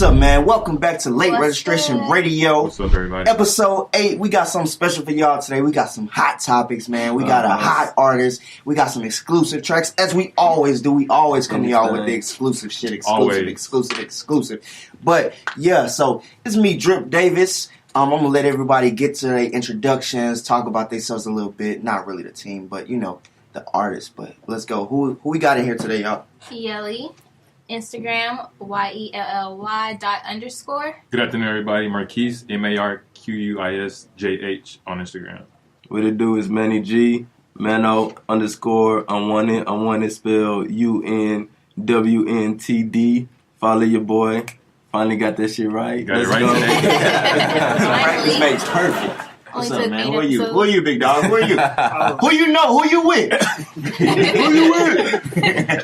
up, man? Welcome back to Late Registration Radio. What's up, everybody? Episode 8. We got something special for y'all today. We got some hot topics, man. We got a hot artist. We got some exclusive tracks, as we always do. We always come to y'all with the exclusive shit. Exclusive. But, yeah, so it's me, Drip Davis. I'm going to let everybody get to their introductions, talk about themselves a little bit. Not really the team, but, you know, the artist. But let's go. Who we got in here today, y'all? Yelly. Instagram, YELLY._. Good afternoon, everybody. Marquis, MARQUISJH on Instagram. What it do is Manny G, Mano _ unwanted spelled UNWNTD. Follow your boy. Finally got that shit right. Got it right today. Practice makes perfect. What's up, man? Who are you? Episodes. Who are you, big dog? Who are you? Who you know? Who you with? Who you with?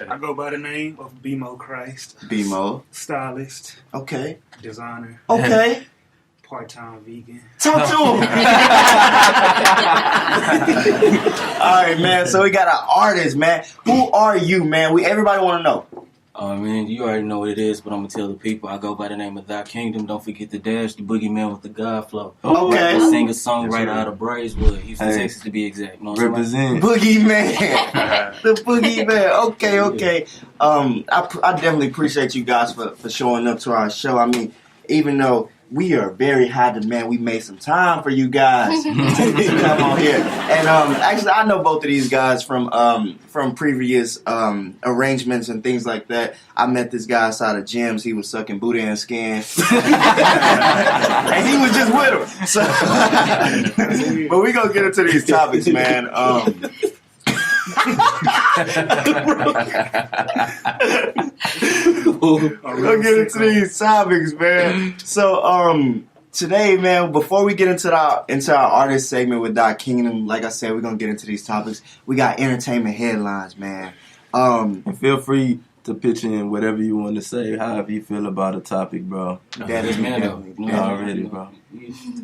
I go by the name of bmoechrist. BMO. Stylist, Okay. designer, Okay. part-time vegan. Talk to him. All right, man. So we got an artist, man. Who are you, man? Everybody want to know. Man, you already know what it is, but I'm gonna tell the people. I go by the name of Thykingdem. Don't forget the dash, the boogeyman with the God flow. Okay. The singer songwriter out of Braeswood, Houston, Texas, to be exact. Know what I'm saying? Represent. Boogeyman. The Boogeyman. Okay. I definitely appreciate you guys for showing up to our show. I mean, even though we are very high demand, we made some time for you guys to come on here. And actually, I know both of these guys from previous arrangements and things like that. I met this guy outside of gyms. He was sucking booty and skin, and he was just with him. So, but we gonna get into these topics, man. We're gonna get into these topics, man. So, today, man, before we get into our artist segment with thykingdem, like I said, we're gonna get into these topics. We got entertainment headlines, man. And feel free to pitch in whatever you want to say, however you feel about a topic, bro. That is definitely Already, bro.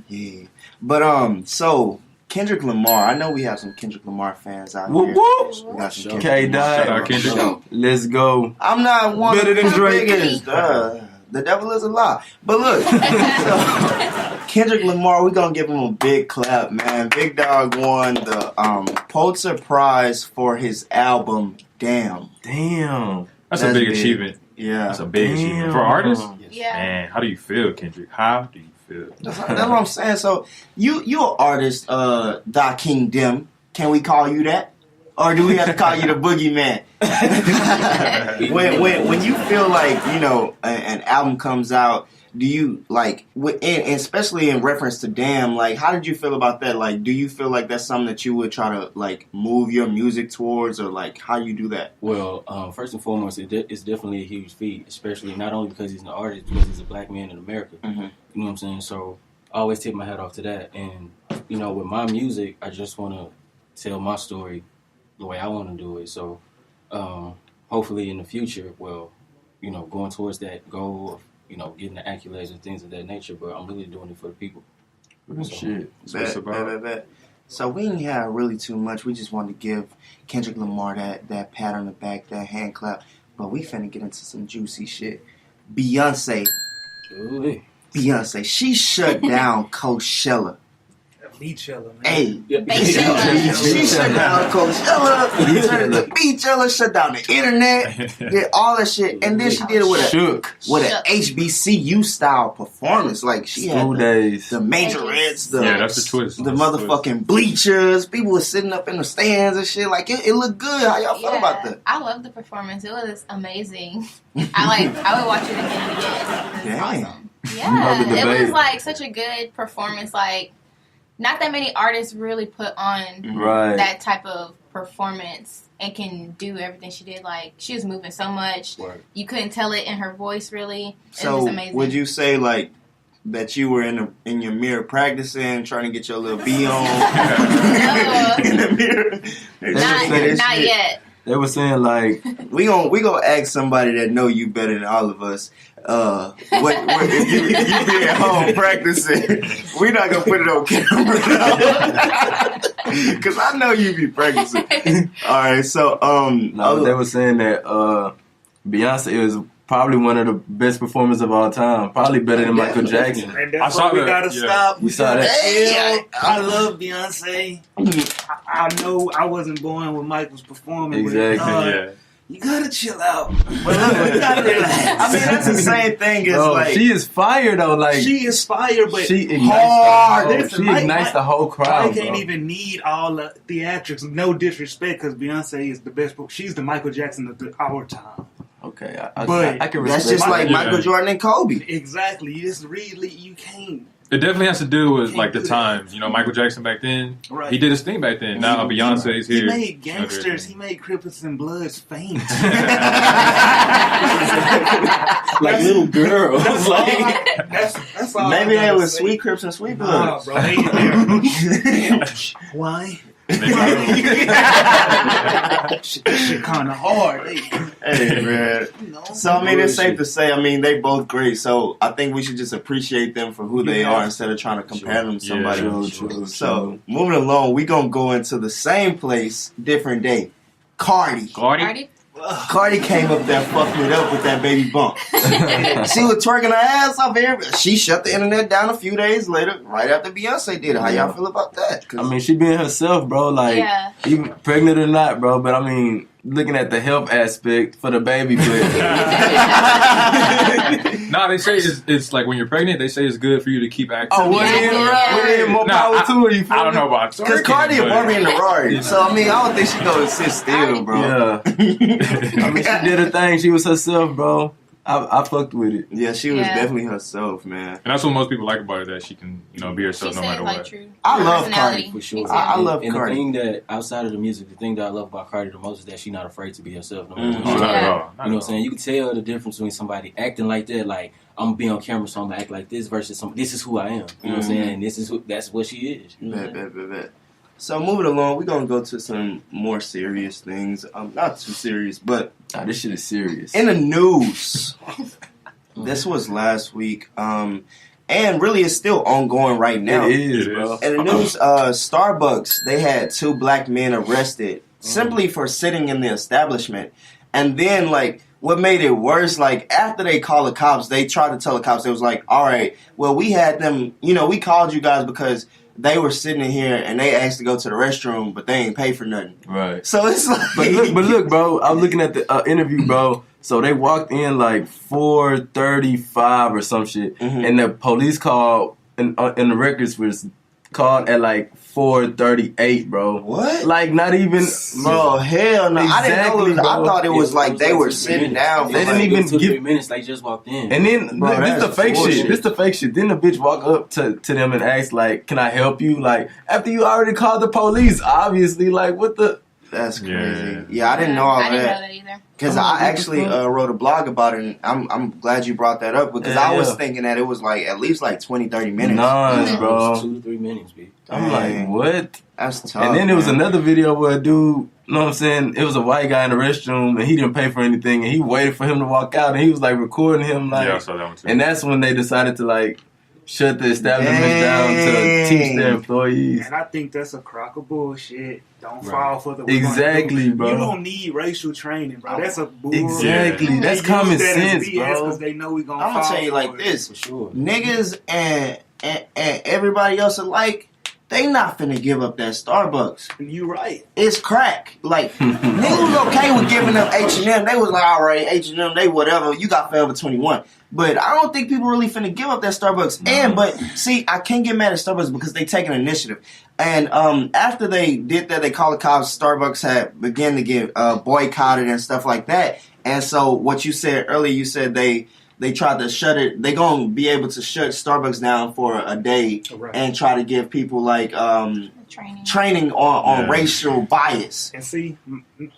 Yeah. But so Kendrick Lamar, I know we have some Kendrick Lamar fans out Whoop here. whoop. We got some K Shout out Dot. Kendrick. Let's go. I'm not one Better of than the Drake. biggest. The devil is a lie. But look, so, Kendrick Lamar, we're going to give him a big clap, man. Big Dog won the Pulitzer Prize for his album, Damn. That's a big achievement. Yeah. That's a big achievement. For artists, Yeah. man, how do you feel, Kendrick? How do you feel? That's what I'm saying. So, you an artist, thykingdem. Can we call you that? Or do we have to call you the boogeyman? when you feel like, you know, an album comes out, do you, like, and especially in reference to Damn, like, how did you feel about that? Like, do you feel like that's something that you would try to, like, move your music towards, or, like, how you do that? Well, first and foremost, it's definitely a huge feat, especially not only because he's an artist, because he's a black man in America. Mm-hmm. You know what I'm saying? So I always tip my hat off to that. And, you know, with my music, I just want to tell my story the way I want to do it. So hopefully in the future, well, you know, going towards that goal of, you know, getting the accolades and things of that nature, but I'm really doing it for the people. Shit. That's what it's about. Bet. So we didn't have really too much. We just wanted to give Kendrick Lamar that pat on the back, that hand clap. But we finna get into some juicy shit. Beyonce, she shut down Coachella. Beachella, man. Hey, Beachella. she shut down Coachella, Beachella, shut down the internet, did all that shit, and then she did it with an HBCU style performance. Like she had the majorettes, That's the twist. the motherfucking bleachers. People were sitting up in the stands and shit. Like it looked good. How y'all felt about that? I love the performance. It was amazing. I would watch it again and again. It was awesome. Yeah, it was like such a good performance. Like, not that many artists really put on that type of performance and can do everything she did. Like, she was moving so much. Right. You couldn't tell it in her voice, really. It was So amazing. would you say like that you were in your mirror practicing, trying to get your little B on in the mirror? Not yet. They were saying like we gonna ask somebody that know you better than all of us. What if you be at home practicing? We're not gonna put it on camera because I know you be practicing. All right, so they were saying that Beyonce probably one of the best performers of all time. Probably better than Michael Jackson. And I that's saw why we that, gotta yeah. stop. You saw that? Hey, I love Beyonce. I know I wasn't born when Mike was performing. Exactly. But, Yeah. you gotta chill out. But look, you gotta relax. I mean, that's the same thing as Bro, like she is fire though. Like she is fire, but she ignites hard. the whole, Listen, she Mike- ignites the whole crowd. I can't bro. even need all the theatrics. No disrespect, because Beyonce is the best. She's the Michael Jackson of our time. Okay, But I can that's respect just like Yeah. Michael Jordan and Kobe. Exactly. You just really you can't. It definitely has to do with Can't like the do that. times. You know, Michael Jackson back then, Right. he did his thing back then. Now Beyonce's He here. made gangsters. He made Cripples and Bloods faint. Like little girls. That's all. Like, That's all. Maybe I they gotta was say. Sweet Crips and Sweet Nah, Bloods. bro. Damn. Why? Shit kind of hard. Hey man. You know, So I mean, it's safe to say. I mean, they both great. So I think we should just appreciate them for who they are instead of trying to compare them to somebody. True. So moving along, we gonna go into the same place, different day. Cardi. Cardi? Cardi came up there, fucked it up with that baby bump. She was twerking her ass off here. She shut the internet down a few days later, right after Beyonce did it. How y'all feel about that? I mean, she being herself, bro. Like, Yeah. even pregnant or not, bro. But I mean, looking at the health aspect for the baby player. No, they say it's like when you're pregnant, they say it's good for you to keep active. Oh, what Yeah. in more Nah, power I- to her? You feel I don't me? know about Because twerking, Cardi a but- Barbie in the Rari. So, I mean, I don't think she gonna sit still, bro. Yeah. I mean, she did her thing. She was herself, bro. I fucked with it. Yeah, she was Yeah. definitely herself, man. And that's what most people like about her, that she can, you know, be She herself no says matter like what. true. I Her love personality. Cardi, for sure. Me too. I love and Cardi. the thing that outside of the music, the thing that I love about Cardi the most is that she's not afraid to be herself. No matter Mhm. what Oh, she not does. at Yeah. all. Not You know at what I'm all. saying? You can tell the difference between somebody acting like that, like I'm gonna be on camera, so I'm gonna act like this, versus this is who I am. You know what I'm saying? And that's what she is. You know what I'm saying? Bet. So moving along, we're gonna go to some more serious things. Not too serious, but Nah, this shit is serious. in the news. This was last week, and really it's still ongoing right now. It is, It bro. is. In the news, Starbucks, they had 2 black men arrested simply for sitting in the establishment. And then, like, what made it worse, like, after they called the cops, they tried to tell the cops, they was like, all right, well, we had them, we called you guys because they were sitting in here and they asked to go to the restroom, but they ain't pay for nothing. Right. So it's like... But look, bro. I was looking at the interview, bro. So they walked in like 4:35 or some shit, Mhm. and the police called, and the records was called at like 4:38, bro. What? Like not even, Bro, hell no. I didn't know it was, I Exactly, thought it was Yeah, like they were 2 sitting minutes. down. They for didn't like- even 2 to 3 give- minutes. They just walked in. And then Bro, this the that's fake bullshit. shit. This the fake shit. Then the bitch walk up to them and ask like, "Can I help you?" Like after you already called the police, obviously. Like what the? That's crazy. Yeah. Yeah, I didn't know all I didn't know that. that either. Because I'm like, I what the actually fuck? wrote a blog about it, and I'm glad you brought that up because Yeah, I was yeah. thinking that it was like at least like 20, 30 minutes. Nice, Mhm. It was bro. 2 to 3 minutes, B. I'm Dang. like, what? That's tough. And then there was man. another video where a dude, you know what I'm saying? It was a white guy in the restroom and he didn't pay for anything and he waited for him to walk out and he was like recording him like, Yeah, I saw that one too. and that's when they decided to like shut the establishment down to teach their employees. And I think that's a crock of bullshit. Don't Right. fall for the Exactly, bro. You don't need racial training, bro. That's a bull. Exactly. Yeah. That's They common use that as sense, BS bro. because they know we gonna I'm gonna fall tell you for like it. this: For sure. niggas and everybody else alike, they not finna give up that Starbucks. You right. It's crack. Like niggas was okay with giving up H&M. They was like, all right, H&M, they whatever. You got Forever 21. But I don't think people really finna give up that Starbucks. But see, I can't get mad at Starbucks because they take an initiative. And after they did that, they called the cops. Starbucks had began to get boycotted and stuff like that. And so what you said earlier, you said they tried to shut it. They gonna be able to shut Starbucks down for a day Right. and try to give people like Training. training on Yeah. racial bias. And see, not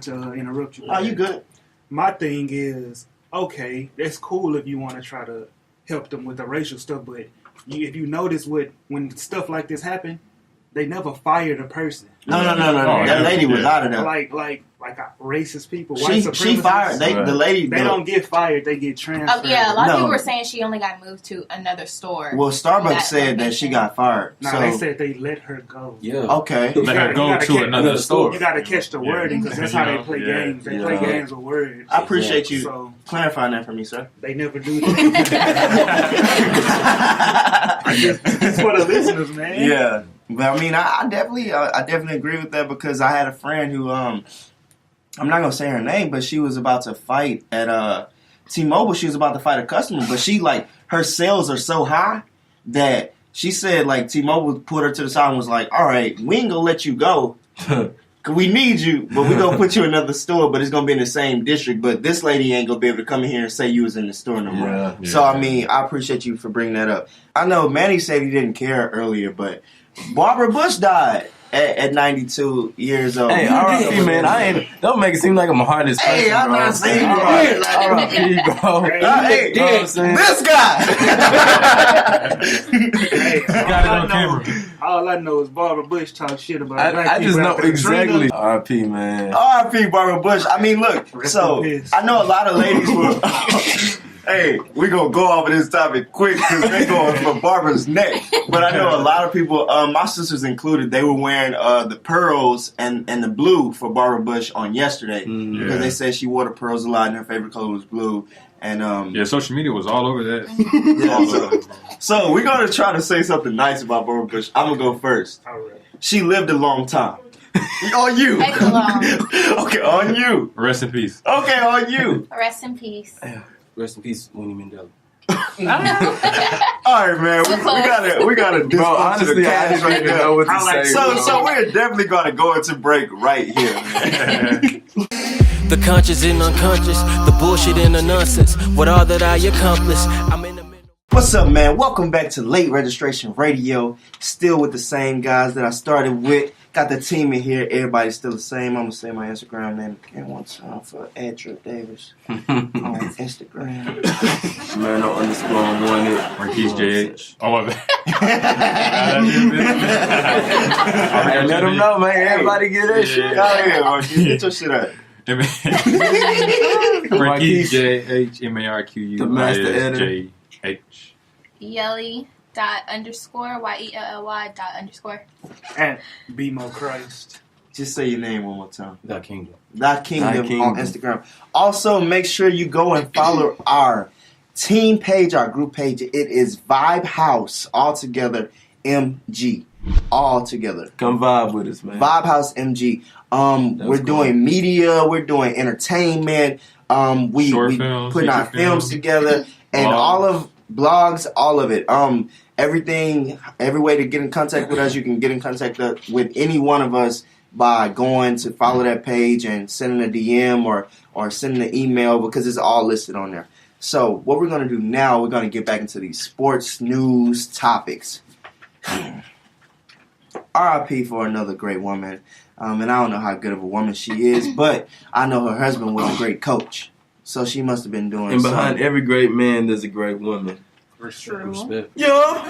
to interrupt you. Oh, you good? My thing is, okay, that's cool if you want to try to help them with the racial stuff, but if you notice when stuff like this happen, they never fired a person. No. That lady was out of there. Like racist people. She fired. The lady. They don't get fired. They get transferred. Oh yeah, a lot of people were saying she only got moved to another store. Well, Starbucks said that she got fired. No, they said they let her go. Yeah. Okay. Let her go to another store. You got to catch the wording because that's how they play games. They play games with words. I appreciate you clarifying that for me, sir. They never do that. It's for the listeners, man. Yeah. But I mean, I definitely agree with that because I had a friend who, I'm not going to say her name, but she was about to fight at T-Mobile. She was about to fight a customer, but she, like, her sales are so high that she said, like, T-Mobile put her to the side and was like, all right, we ain't going to let you go. Cause we need you, but we're going to put you in another store, but it's going to be in the same district. But this lady ain't going to be able to come in here and say you was in the store no more. Yeah. So, I mean, I appreciate you for bringing that up. I know Manny said he didn't care earlier, but Barbara Bush died at 92 years old. Hey, R.I.P. man. Don't make it seem like I'm a hardest person. Hey, I'm not saying R.I.P. bro. Hey, this guy. Hey, got it on camera. All I know is Barbara Bush talk shit about black I just people know after exactly. Katrina. R.I.P. man. R.I.P. Barbara Bush. I mean, look. So I know a lot of ladies will. Hey, we're going to go off of this topic quick because they're going for Barbara's neck. But I know a lot of people, my sisters included, they were wearing the pearls and the blue for Barbara Bush on yesterday because they said she wore the pearls a lot and her favorite color was blue. And social media was all over that. So we're going to try to say something nice about Barbara Bush. I'm going to go first. All right. She lived a long time. On you. Okay, on you. Rest in peace. Okay, on you. Rest in peace. Rest in peace, Winnie Mandela. All right, man. We gotta Bro, honestly, I just don't even know what to say. So we're definitely gonna go into break right here, man. The conscious and unconscious, the bullshit and the nonsense. What all that I accomplish, I'm in the middle. What's up, man? Welcome back to Late Registration Radio. Still with the same guys that I started with. Got the team in here. Everybody's still the same. I'm going to say my Instagram name again one time for Trip Davis on Instagram. Man_1 Marquis JH. Oh, my bad. Let them know, man. Everybody get that shit. Go ahead, Marquis. Get your shit out. Marquis JH MARQU. The master editor. JH. Yelly._YELLY._. At bmoechrist. Just say your name one more time. Thykingdem. thykingdem on Instagram. Also, make sure you go and follow our team page, our group page. It is Vibehouse, all together, MG. All together. Come vibe with us, man. Vibehouse MG. We're doing media. We're doing entertainment. We putting our films together. And all of blogs, all of it. Everything, every way to get in contact with us, you can get in contact with any one of us by going to follow that page and sending a DM or sending an email because it's all listed on there. So what we're going to do now, we're going to get back into these sports news topics. RIP for another great woman. And I don't know how good of a woman she is, but I know her husband was a great coach. So she must have been doing And behind every great man, there's a great woman. Respect. Yeah.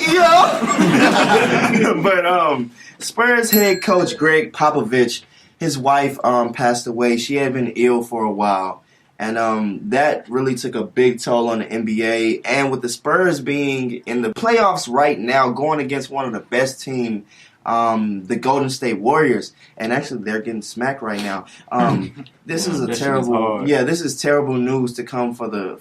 But Spurs head coach Greg Popovich, his wife passed away. She had been ill for a while. And that really took a big toll on the NBA. And with the Spurs being in the playoffs right now, going against one of the best teams, the Golden State Warriors, and actually they're getting smacked right now. This is this is terrible news to come to the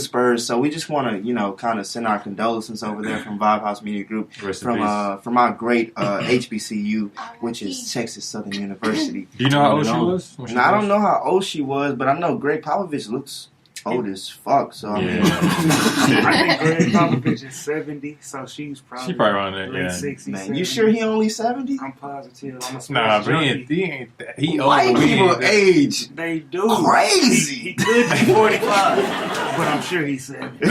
Spurs. So we just want to, kind of send our condolences over there from Vibehouse Media Group, from our great HBCU, which is Texas Southern University. Do you know how old she was? I don't know how old she was, but I know Greg Popovich looks old as fuck. So I mean, I think Greg Popovich is 70, so she's probably around there. late Yeah. 60s. man, 70. you sure he only 70? I'm positive. I'm a sports Nah, but junkie. he ain't that. He old. White but he people ain't that. age They do. crazy. He could be 45, but I'm sure he's 70.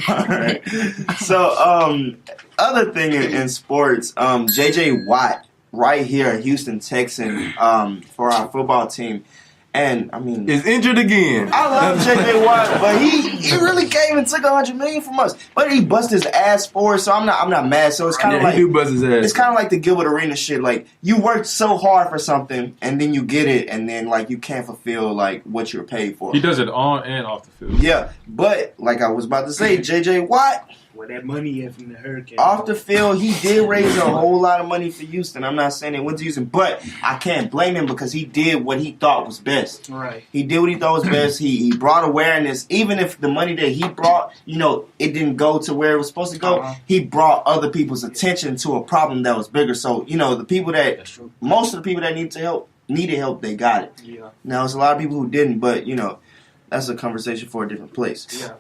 All right. So, other thing in sports, JJ Watt, right here, a Houston Texan, for our football team. And I mean, is injured again. I love J.J. Watt, but he really came and took $100 million from us. But he busted his ass for it, so I'm not mad. So it's kind of like he do bust his ass. It's kind of like the Gilbert Arenas shit. Like you worked so hard for something, and then you get it, and then like you can't fulfill like what you're paid for. He does it on and off the field. Yeah, but like I was about to say, J.J. Watt. Where that money at from the hurricane. Off the field, he did raise a whole lot of money for Houston. I'm not saying it went to Houston, but I can't blame him because he did what he thought was best. Right. He did what he thought was best. He brought awareness. Even if the money that he brought, it didn't go to where it was supposed to go, he brought other people's attention to a problem that was bigger. So, the people most of the people that needed help, they got it. Yeah. Now, there's a lot of people who didn't, but, that's a conversation for a different place. Yeah,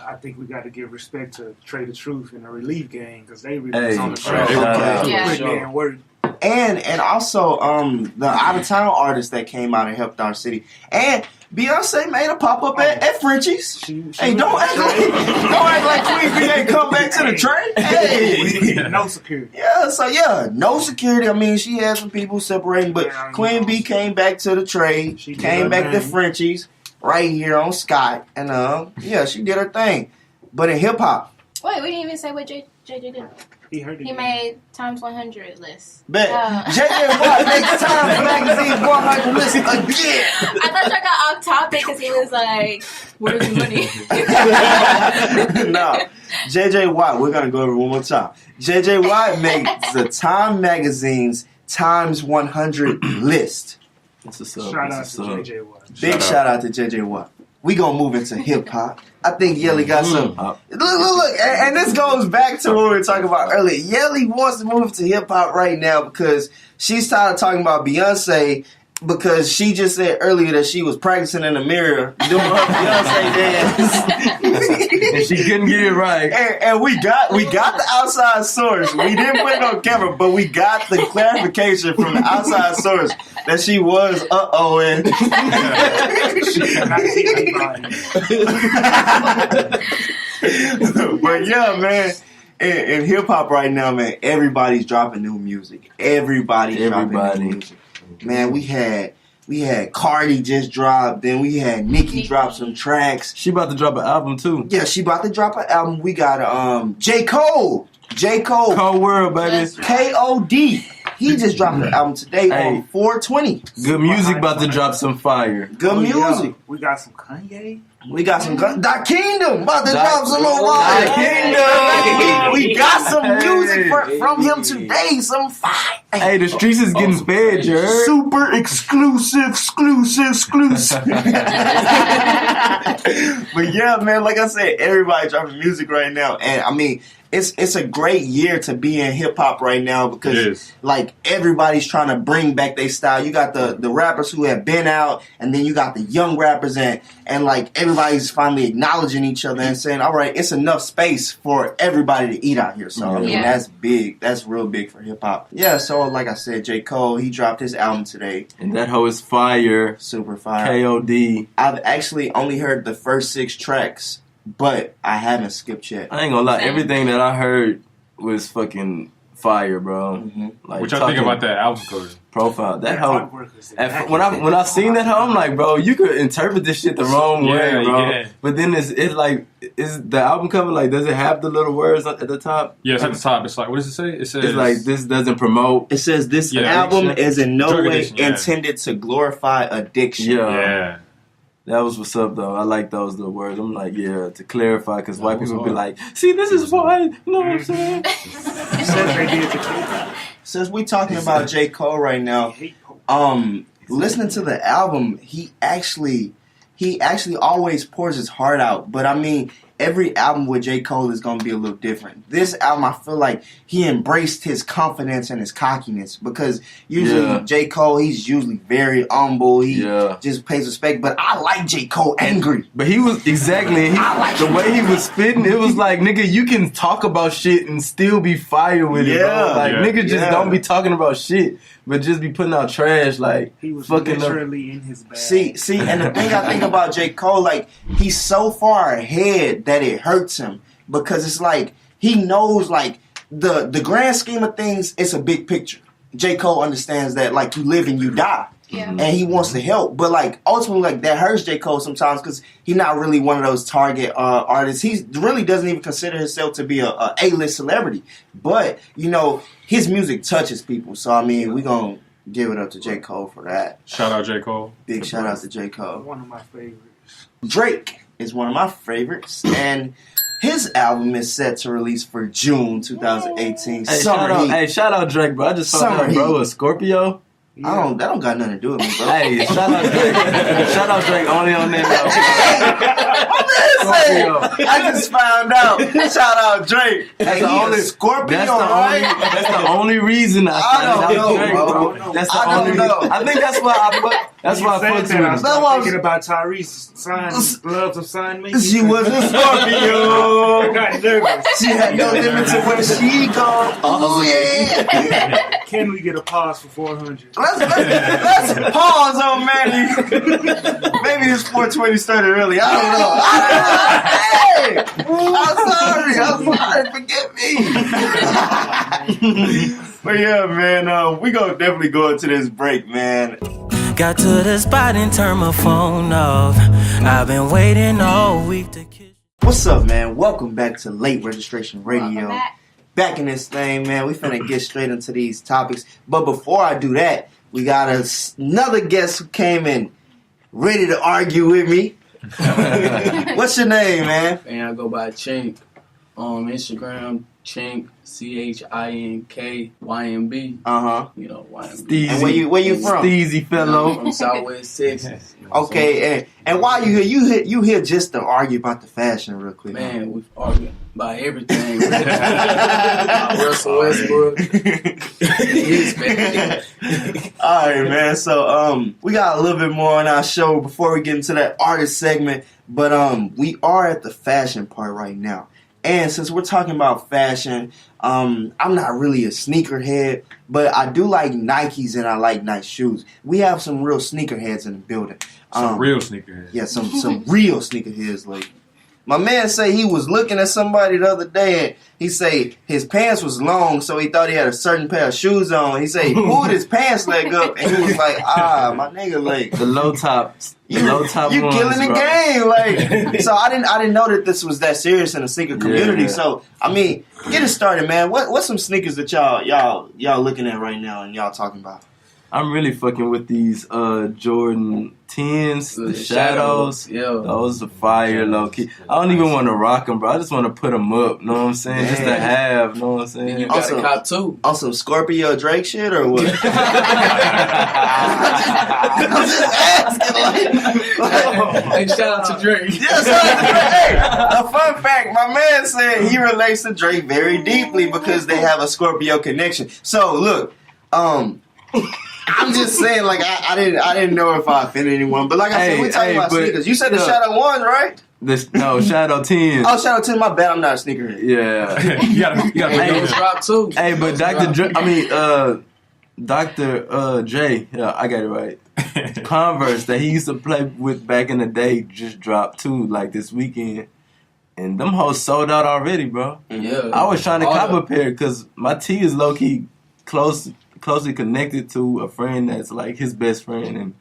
I think we got to give respect to Trey the Truth in the relief game because they really was on the track. And also the out of town artists that came out and helped our city. And Beyonce made a pop up at Frenchie's. Hey, don't act like Queen Bee ain't come back to the train. Hey, no security. Yeah, no security. I mean, she had some people separating, but Queen Bee came back to the trade. She came back to Frenchie's. Right here on Scott, and she did her thing. But in hip hop, wait, we didn't even say what JJ did. He made Times 100 list. Bet JJ Watt makes Times Magazine 100 list again. I thought y'all got off topic because he was like, "Where's the money?" No, JJ Watt. We're gonna go over one more time. JJ Watt makes the Time Magazine's Times 100 list. Shout out to JJ Watt. Big shout out to JJ Watt. We gonna move into hip hop. I think Yelly got some. Look, and this goes back to what we were talking about earlier. Yelly wants to move to hip hop right now because she's tired of talking about Beyonce. Because she just said earlier that she was practicing in the mirror doing her Beyonce dance, and she couldn't get it right. And we got the outside source. We didn't put it on camera, but we got the clarification from the outside source that she was and but yeah, man. In hip hop right now, man, everybody's dropping new music. Everybody's dropping new music. Man, we had Cardi just dropped. Then we had Nicki drop some tracks. She about to drop an album too. Yeah, she about to drop an album. We got J. Cole. Cold World, baby. K.O.D. He just dropped an album today on 420. Good music about to drop some fire. Good music. Yeah. We got some Kanye. We got some thykingdem about to drop some more fire. thykingdem. We got some music from him today. Some fire. Hey, the streets is getting fed, you heard? Super exclusive. But yeah, man, like I said, everybody dropping music right now. And I mean, it's a great year to be in hip hop right now because like everybody's trying to bring back their style. You got the rappers who have been out, and then you got the young rappers and like everybody's finally acknowledging each other and saying, all right, it's enough space for everybody to eat out here. So I mean, that's big. That's real big for hip hop. Yeah, so like I said, J. Cole, he dropped his album today. And that hoe is fire. Super fire. K.O.D. I've actually only heard the first 6 tracks, but I haven't skipped yet. I ain't gonna lie, everything that I heard was fucking fire, bro. Mm-hmm. Like, what y'all think about that album cover? Profile. That hoe. When I seen that hoe, I'm like, bro, you could interpret this shit the wrong way, bro. Yeah. But then is the album cover like? Does it have the little words at the top? Yeah, it's at the top. It's like, what does it say? It says it's like this doesn't promote. It says this album is in no way intended to glorify addiction. Yeah. That was what's up, though. I like those little words. I'm like, to clarify, because white people be like, see, this is why, you know what I'm saying? Since we talking about J. Cole right now, listening to the album, he actually always pours his heart out. But I mean, every album with J. Cole is going to be a little different. This album, I feel like he embraced his confidence and his cockiness because usually J. Cole, he's usually very humble. He just pays respect. But I like J. Cole angry. But he was the way he was spitting, it was like, nigga, you can talk about shit and still be fire with it, bro. Like, nigga just don't be talking about shit, but just be putting out trash. Like, he was literally in his bag. See, and the thing I think about J. Cole, like, he's so far ahead that it hurts him because it's like he knows like the grand scheme of things, it's a big picture. J. Cole understands that like you live and you die. Yeah. And he wants to help, but like ultimately, like that hurts J. Cole sometimes because he's not really one of those target artists. He really doesn't even consider himself to be a A-list celebrity, but you know his music touches people. So I mean, we gonna give it up to J. Cole for that. Shout out J. Cole. Big shout out to J. Cole. One of my favorites. Drake is one of my favorites, and his album is set to release for June 2018. Hey, shout out Drake, bro. I just found out, bro, a Scorpio. Yeah. That don't got nothing to do with me, bro. Hey, shout out Drake. Shout out Drake only on that Scorpio. I just found out. Shout out Drake. That's the only Scorpio, That's the only reason I don't know, Drake, bro. That's the only reason. I think that's why I put. That's why I fucked with him. I was thinking about Tyrese Loves of Sign Me. She was a Scorpio. I got nervous. She had no limit to where she go. Oh yeah. Can we get a pause for 400? Let's pause on Manny. Maybe his 420 started early. I don't know. Hey, I'm sorry. Forgive me. But yeah, man, we gonna definitely go into this break, man. Got to the spot and turn my phone off. I've been waiting all week to kiss. What's up, man? Welcome back to Late Registration Radio. Welcome Back in this thing, man. We finna get straight into these topics. But before I do that, we got another guest who came in ready to argue with me. What's your name, man? And I go by Chink on Instagram. Chink, CHINKYMB. You know, YMB. Steezy. And where you from? Steezy fellow. I'm from Southwest Texas. You know Okay, and while you here, you here just to argue about the fashion real quick. Man, we've argued about everything. Russell Westbrook. Yes, man. All right, man. So we got a little bit more on our show before we get into that artist segment, but we are at the fashion part right now. And since we're talking about fashion, I'm not really a sneakerhead, but I do like Nikes and I like nice shoes. We have some real sneakerheads in the building. Some real sneakerheads. Yeah, some real sneakerheads. Like my man say he was looking at somebody the other day and he say his pants was long, so he thought he had a certain pair of shoes on. He say he pulled his pants leg up and he was like, my nigga, like The low tops. you ones, killing the bro. game, like. So I didn't know that this was that serious in the sneaker community. Yeah. So I mean, get it started, man. What's some sneakers that y'all looking at right now and y'all talking about? I'm really fucking with these Jordan 10s, the shadows. Yeah. Those are fire, low key. I don't even want to rock them, bro. I just want to put them up. Know what I'm saying? Just to have. Know what I'm saying? And you got a cop too. On some Scorpio Drake shit or what? I'm just asking, Hey, shout out to Drake. Yeah, shout out to Drake. Hey, a fun fact, my man said he relates to Drake very deeply because they have a Scorpio connection. So look, I'm just saying, like I didn't know if I offended anyone, but like I said, we're talking about sneakers. You said the Shadow ones, right? Shadow 10. Oh, Shadow 10. My bad, I'm not a sneakerhead. Yeah. you gotta Hey, drop too. Hey, but Dr. Dre, Dr. J, yeah, I got it right. Converse that he used to play with back in the day just dropped too, like this weekend. And them hoes sold out already, bro. Yeah. I was trying to cop a pair because my T is low-key closely connected to a friend that's like his best friend. And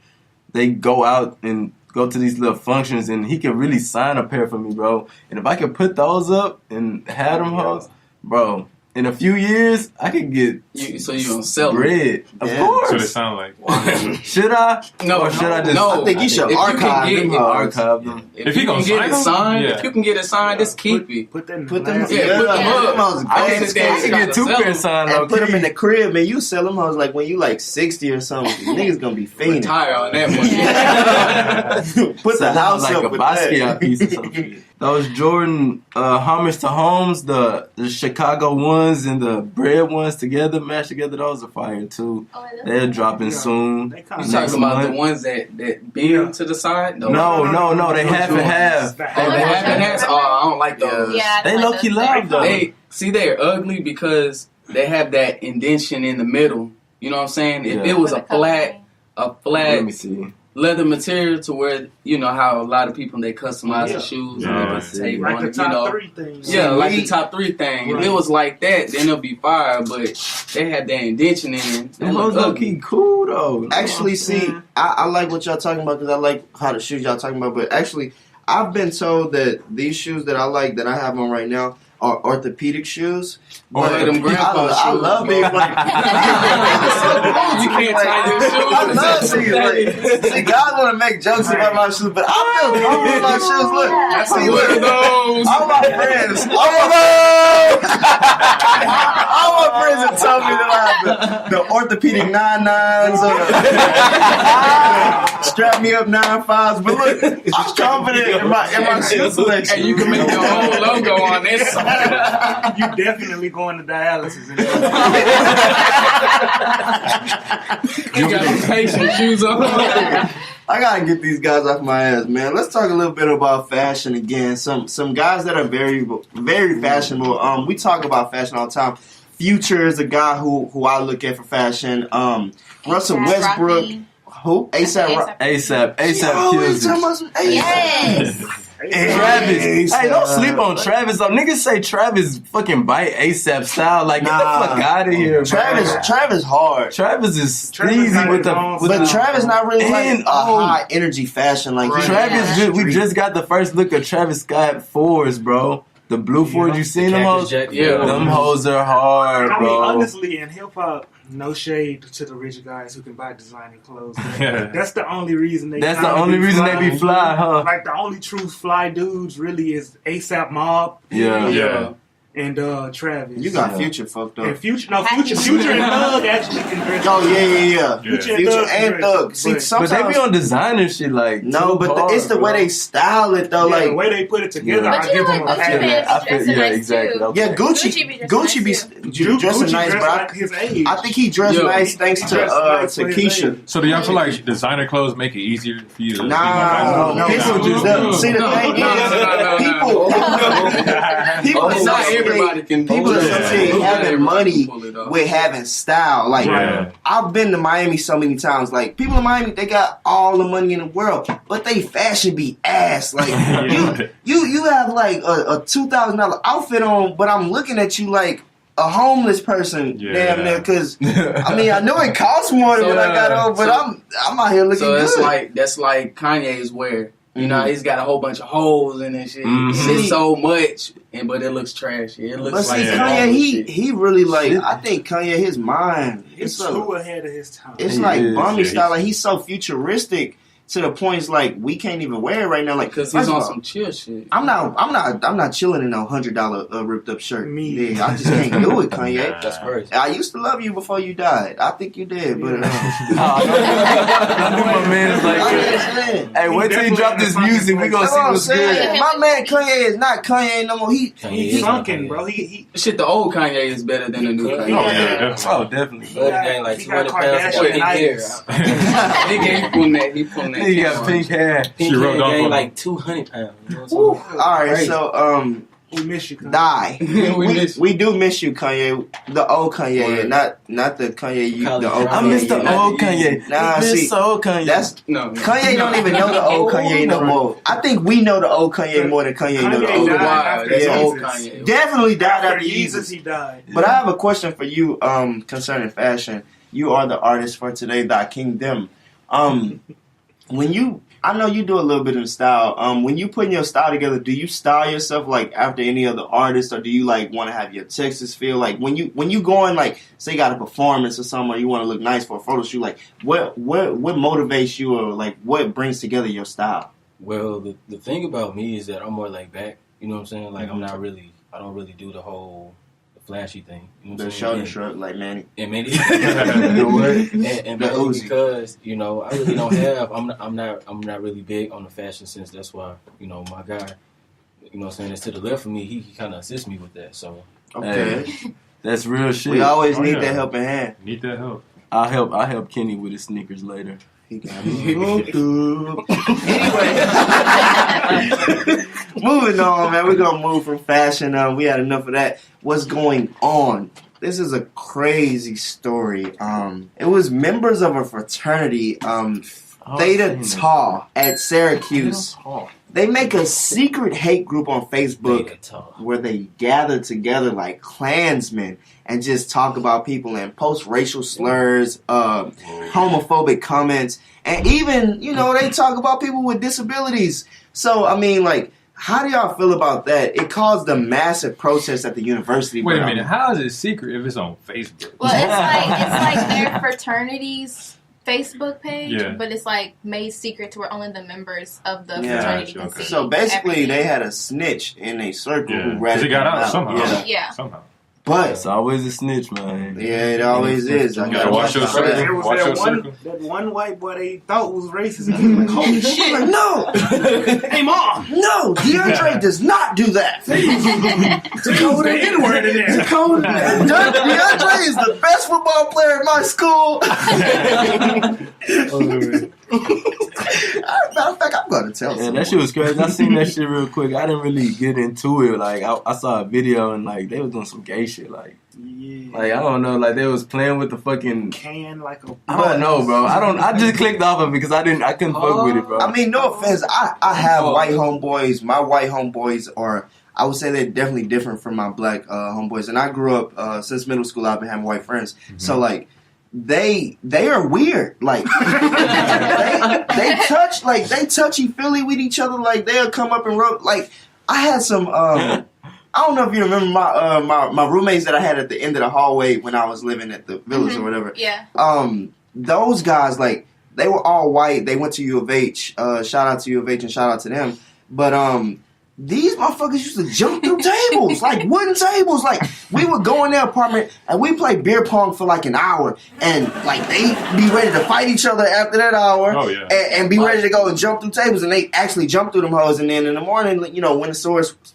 they go out and go to these little functions and he can really sign a pair for me, bro. And if I could put those up and have them hoes, bro, in a few years, I could get So you gonna sell them? bread. Of So they course. sound like. Should I? No, Or should I just... no. I think you should If you can archive get them. it, archive them. If he gonna get sign it them, signed, yeah. if you can get it signed, just keep it. Put them. Put them. Yeah, put them up. Them I hoes can sit there I can get two pairs signed, and low put them key. in the crib, man. You sell them hoes like when you like 60 or something. Niggas gonna be fiending. Retire on that one. Put the house like up a with Basquiat that. piece or something. Those Jordan homage to homes, the Chicago ones and the bread ones together, mashed together, those are fire too. They're dropping soon. They You kind talking about the ones that bend to the side? No, they half and half. Oh, the half and half? Oh, I don't like those. Yeah, They low key love those. They're ugly because they have that indentation in the middle. You know what I'm saying? If Yeah. it was a flat, Let me see. leather material to where, you know, how a lot of people, they customize the shoes and they put the tape like on the it, top you know. 3 thing. Yeah, like the top 3 thing. Right. If it was like that, then it'll be fire, but they had that indention in it. That was low-key cool, though. Actually, see, I like what y'all talking about because I like how the shoes y'all talking about. But actually, I've been told that these shoes that I like, that I have on right now, are orthopedic shoes. Or them grandpa shoes. I love being like, you can't tie your shoes. I love these. Like, see, guys want to make jokes about my shoes, but I feel comfortable with my shoes. Look, see, look, all my friends, all my friends have told me that I have the orthopedic 9.9s or strap me up 9.5s. But look, I'm confident in my shoe selection. And you can make your own logo on this. You definitely going to dialysis. You got the patient shoes on. I gotta get these guys off my ass, man. Let's talk a little bit about fashion again. Some guys that are very, very fashionable. We talk about fashion all the time. Future is a guy who I look at for fashion. Russell Westbrook. Who? ASAP. ASAP Oh, kills it. Yes. Travis. Hey, don't sleep on Travis. Niggas say Travis fucking bite ASAP style. Like, get the fuck out of here, bro. Travis hard. Travis is Travis easy got with his own the. But Travis not really like And, a high energy fashion. Like Travis, we just got the first look of Travis Scott 4s, bro. The blue 4s, you seen them hoes? Yeah. Them hoes are hard, I mean, bro. honestly, in hip hop, no shade to the rich guys who can buy designer clothes. That's the only reason they. That's the only reason they be fly, huh? Like the only true fly dudes really is ASAP Mob. Yeah. And Travis. you got Future fucked up. And Future and Thug actually can dress. Oh yeah. Future and Thug. See, but sometimes But they be on designer shit, like no, but it's the way they style it though. the Like way they put it together, But I you give know them what, a Gucci pat. Mane be dressing nice exactly. too. Okay. yeah, Gucci be dressing nice, dressed bro. like his age. I think he dressed nice thanks He to dressed nice for his Keisha. So do y'all feel like designer clothes make it easier for you to? No. People See, the thing is, people Not everybody can do People that. associate having money Pull it off. with having style. Like, I've been to Miami so many times. Like, people in Miami, they got all the money in the world, but they fashion be ass. Like, you have like a $2,000 outfit on, but I'm looking at you like a homeless person, damn near. Because I mean, I know it costs more than what I got on, but I'm out here looking good. So that's like Kanye's wear. You know, he's got a whole bunch of holes in and shit. It's so much, but it looks trashy. It looks like Kanye, he really like. I think Kanye, his mind, He's too ahead of his time. it's like bummy style. Like he's so futuristic to the point it's like we can't even wear it right now. Like because he's on some chill shit. I'm not chilling in no $100 ripped up shirt. Yeah, I just can't do it, Kanye. That's crazy. I used to love you before you died. I think you did, but I knew my man's like, hey, wait till he drop this music. We gonna see what's good. My man Kanye is not Kanye no more. He's sunken, bro. Shit, the old Kanye is better than the new Kanye. Oh, definitely. He gained like He got 200 pounds of pink hair. He pulling that. He got pink hair. Pink She hair rubbed off on gained him. like 200 pounds. You know what I'm saying? All right, Crazy. so We miss you, Kanye. die. miss you. We do miss you, Kanye. The old Kanye, not the Kanye. The old Kanye. I miss the old Kanye. Nah, I miss see, the old Kanye. That's No. Kanye don't even know the old Kanye no more. I think we know the old Kanye more than Kanye know the Kanye old died Kanye. after That's Yeah. old Jesus. Kanye. Definitely died After after Jesus, Yeezus. he died. But I have a question for you concerning fashion. You are the artist for today, thykingdem. I know you do a little bit of style. When you putting your style together, do you style yourself like after any other artist, or do you like want to have your Texas feel? Like when you going like say you got a performance or something, or you want to look nice for a photo shoot, like what motivates you, or like what brings together your style? Well, the thing about me is that I'm more like back. You know what I'm saying? Like I don't really do the whole flashy thing. You know what I'm The saying? shoulder shrug, like Manny. And maybe The and mainly Uzi. because I really don't have. I'm not really big on the fashion sense. That's why my guy, what I'm saying, that's to the left of me. He kind of assists me with that. So Okay, That's real shit. we always need that helping hand. Need that help. I'll help Kenny with his sneakers later. He got me. Anyway, moving on, man. We're gonna move from fashion. We had enough of that. What's going on? This is a crazy story. It was members of a fraternity Theta Tau at Syracuse. They make a secret hate group on Facebook where they gather together like Klansmen and just talk about people and post racial slurs, homophobic comments, and even, they talk about people with disabilities. So, I mean, like, how do y'all feel about that? It caused a massive protest at the university. Wait a minute, how is it secret if it's on Facebook? Well, it's like their fraternity's Facebook page, but it's like made secret to where only the members of the fraternity can see. So basically, everything. they had a snitch in a circle who ratted it got out somehow. Yeah. Somehow. But it's always a snitch, man. Yeah, it always is. You gotta watch your circle. There was that one white boy they thought was racist. And he was like, holy shit. Like, no! Hey, Mom! No, DeAndre does not do that. Dakota the N-word in there. DeAndre is the best football player in my school. Matter of fact, I'm going to tell someone. That shit was crazy. I seen that shit real quick. I didn't really get into it. Like, I saw a video and, like, they was doing some gay shit. Like, I don't know. Like, they was playing with the fucking can like a. I don't know, bro. I just clicked off of it because I couldn't fuck with it, bro. I mean, no offense. I have white homeboys. My white homeboys are, I would say they're definitely different from my black homeboys. And I grew up, since middle school, I've been having white friends. Mm-hmm. So, like, they are weird. Like, they touchy-feely with each other. Like, they'll come up and rub. Like, I had some, I don't know if you remember my roommates that I had at the end of the hallway when I was living at the village or whatever. Yeah. Those guys, like, they were all white. They went to U of H. Shout out to U of H and shout out to them. But these motherfuckers used to jump through tables, like wooden tables. Like, we would go in their apartment and we play beer pong for like an hour, and like they be ready to fight each other after that hour. Oh, yeah. And be ready to go and jump through tables, and they actually jump through them hoes. And then in the morning, when the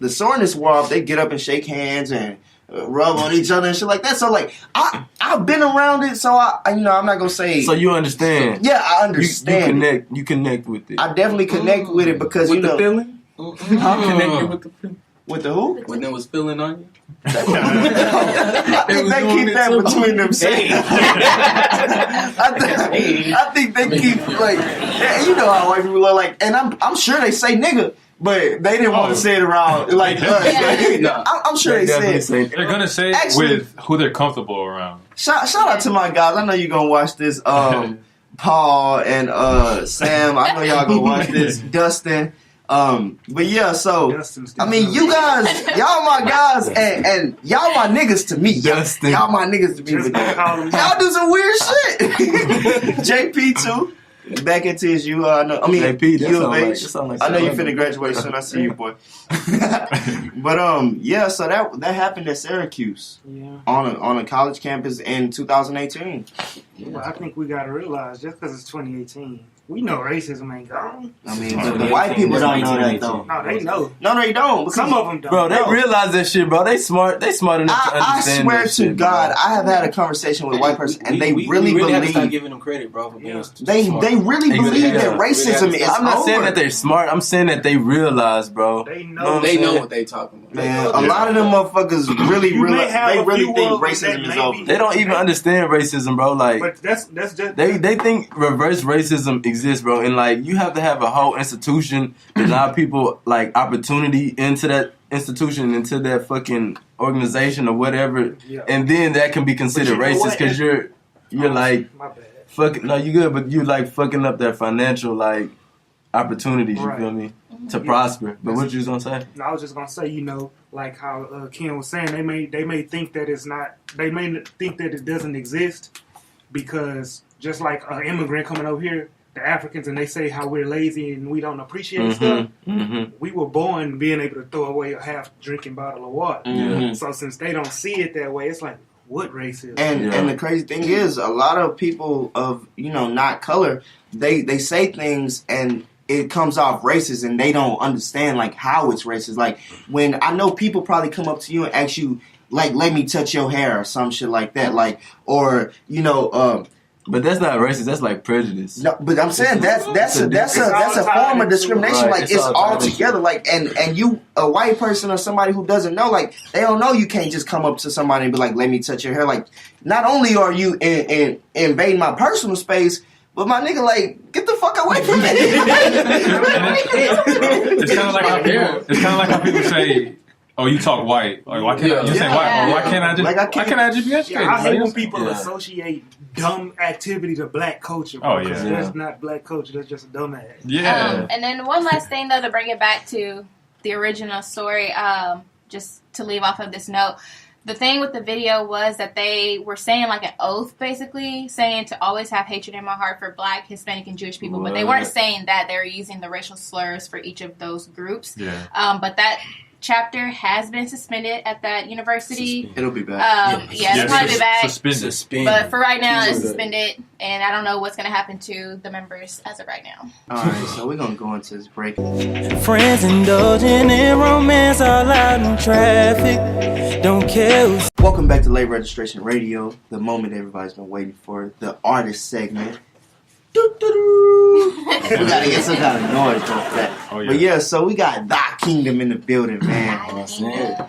soreness wore off, they get up and shake hands and rub on each other and shit like that. So like I've been around it, so I'm not gonna say. So you understand? Yeah, I understand. You connect with it. I definitely connect with it because with the feeling. I'm connected with the feeling. With the who? When they was feeling on you. I think they keep that between themselves. I think they keep like, you know how white people are like, and I'm sure they say nigga. But they didn't want to say it around like us. No. I'm sure they said. They're gonna say it with who they're comfortable around. Shout out to my guys. I know you're gonna watch this. Paul and Sam. I know y'all gonna watch this. Dustin. But yeah, so I mean, you guys, y'all my guys, and y'all my niggas to me. Dustin. Y'all my niggas to me. Y'all do some weird shit. JP too. Back into his U. JP, U of H. Like I know you finna graduate soon. I see you, boy. But yeah, so that happened at Syracuse. Yeah. On a college campus in 2018. Well, I think we gotta realize just because it's 2018. We know racism ain't gone. I mean, but the white people don't know that though. No, they know. No, they don't. Some of them don't. Bro, they realize that shit, bro. They smart. They smart enough to understand. I swear that to shit, God, bro. I have had a conversation with a white person, and they we really have to believe. start giving them credit, bro. For being They really believe that racism is I'm not over. saying that they're smart. I'm saying that they realize, bro. They know. They know what they talking about. Man, a lot of them motherfuckers really think racism is over. They don't even understand racism, bro. Like, but that's just they think reverse racism exists, bro. And like, you have to have a whole institution that allow people like opportunity into that institution, into that fucking organization or whatever, and then that can be considered racist because you're like fucking. No, you good, but you like fucking up their financial like opportunities. You feel me? To prosper. But what you was gonna say? No, I was just gonna say, like how Ken was saying, they may think that it's not. They may think that it doesn't exist because just like an immigrant coming over here, the Africans, and they say how we're lazy and we don't appreciate stuff. Mm-hmm. We were born being able to throw away a half drinking bottle of water. Mm-hmm. So since they don't see it that way, it's like, what race is? And the crazy thing is, a lot of people of not color, they say things and it comes off racist, and they don't understand like how it's racist. Like, when I know people probably come up to you and ask you like, let me touch your hair or some shit like that, like, or but that's not racist. That's like prejudice. No, but I'm saying that's a form of discrimination. Right, like, it's all together. Like, and you, a white person or somebody who doesn't know, like, they don't know you can't just come up to somebody and be like, let me touch your hair. Like, not only are you invading my personal space, But my nigga, like, get the fuck away from me. It's kind of like how people say, "Oh, you talk white." Like, why can't you say white? Or why can't I just? Why can't I just be educated? I hate when people associate dumb activity to black culture. Oh yeah, that's not black culture. That's just a dumbass. Yeah. And then one last thing though, to bring it back to the original story, just to leave off of this note. The thing with the video was that they were saying like an oath, basically saying to always have hatred in my heart for Black, Hispanic, and Jewish people. But they weren't saying that. They were using the racial slurs for each of those groups. Yeah. But that chapter has been suspended at that university. It'll be back. It'll probably be back. Suspended. But for right now, it's suspended. And I don't know what's going to happen to the members as of right now. All right, so we're going to go into this break. Friends indulging in romance all out in traffic. Don't care who's Welcome back to Late Registration Radio, the moment everybody's been waiting for, the artist segment. We gotta get some kind of noise for that. Oh, yeah. But yeah, so we got Thy Kingdom in the building, man.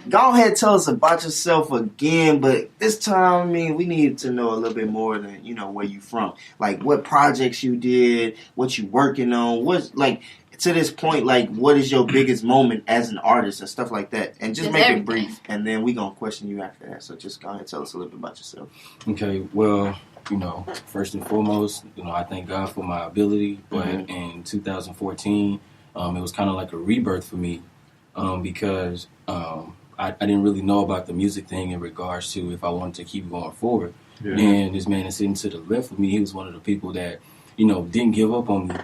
Go ahead, tell us about yourself again, but this time, I mean, we need to know a little bit more than, you know, where you from. Like, what projects you did, what you working on, what's, like, to this point, like, what is your biggest moment as an artist and stuff like that? And just make it brief, and then we gonna question you after that. So just go ahead and tell us a little bit about yourself. Okay, well, you know, first and foremost, you know, I thank God for my ability. But in 2014, it was kind of like a rebirth for me because I didn't really know about the music thing in regards to if I wanted to keep going forward. Yeah. And this man is sitting to the left of me. He was one of the people that, you know, didn't give up on me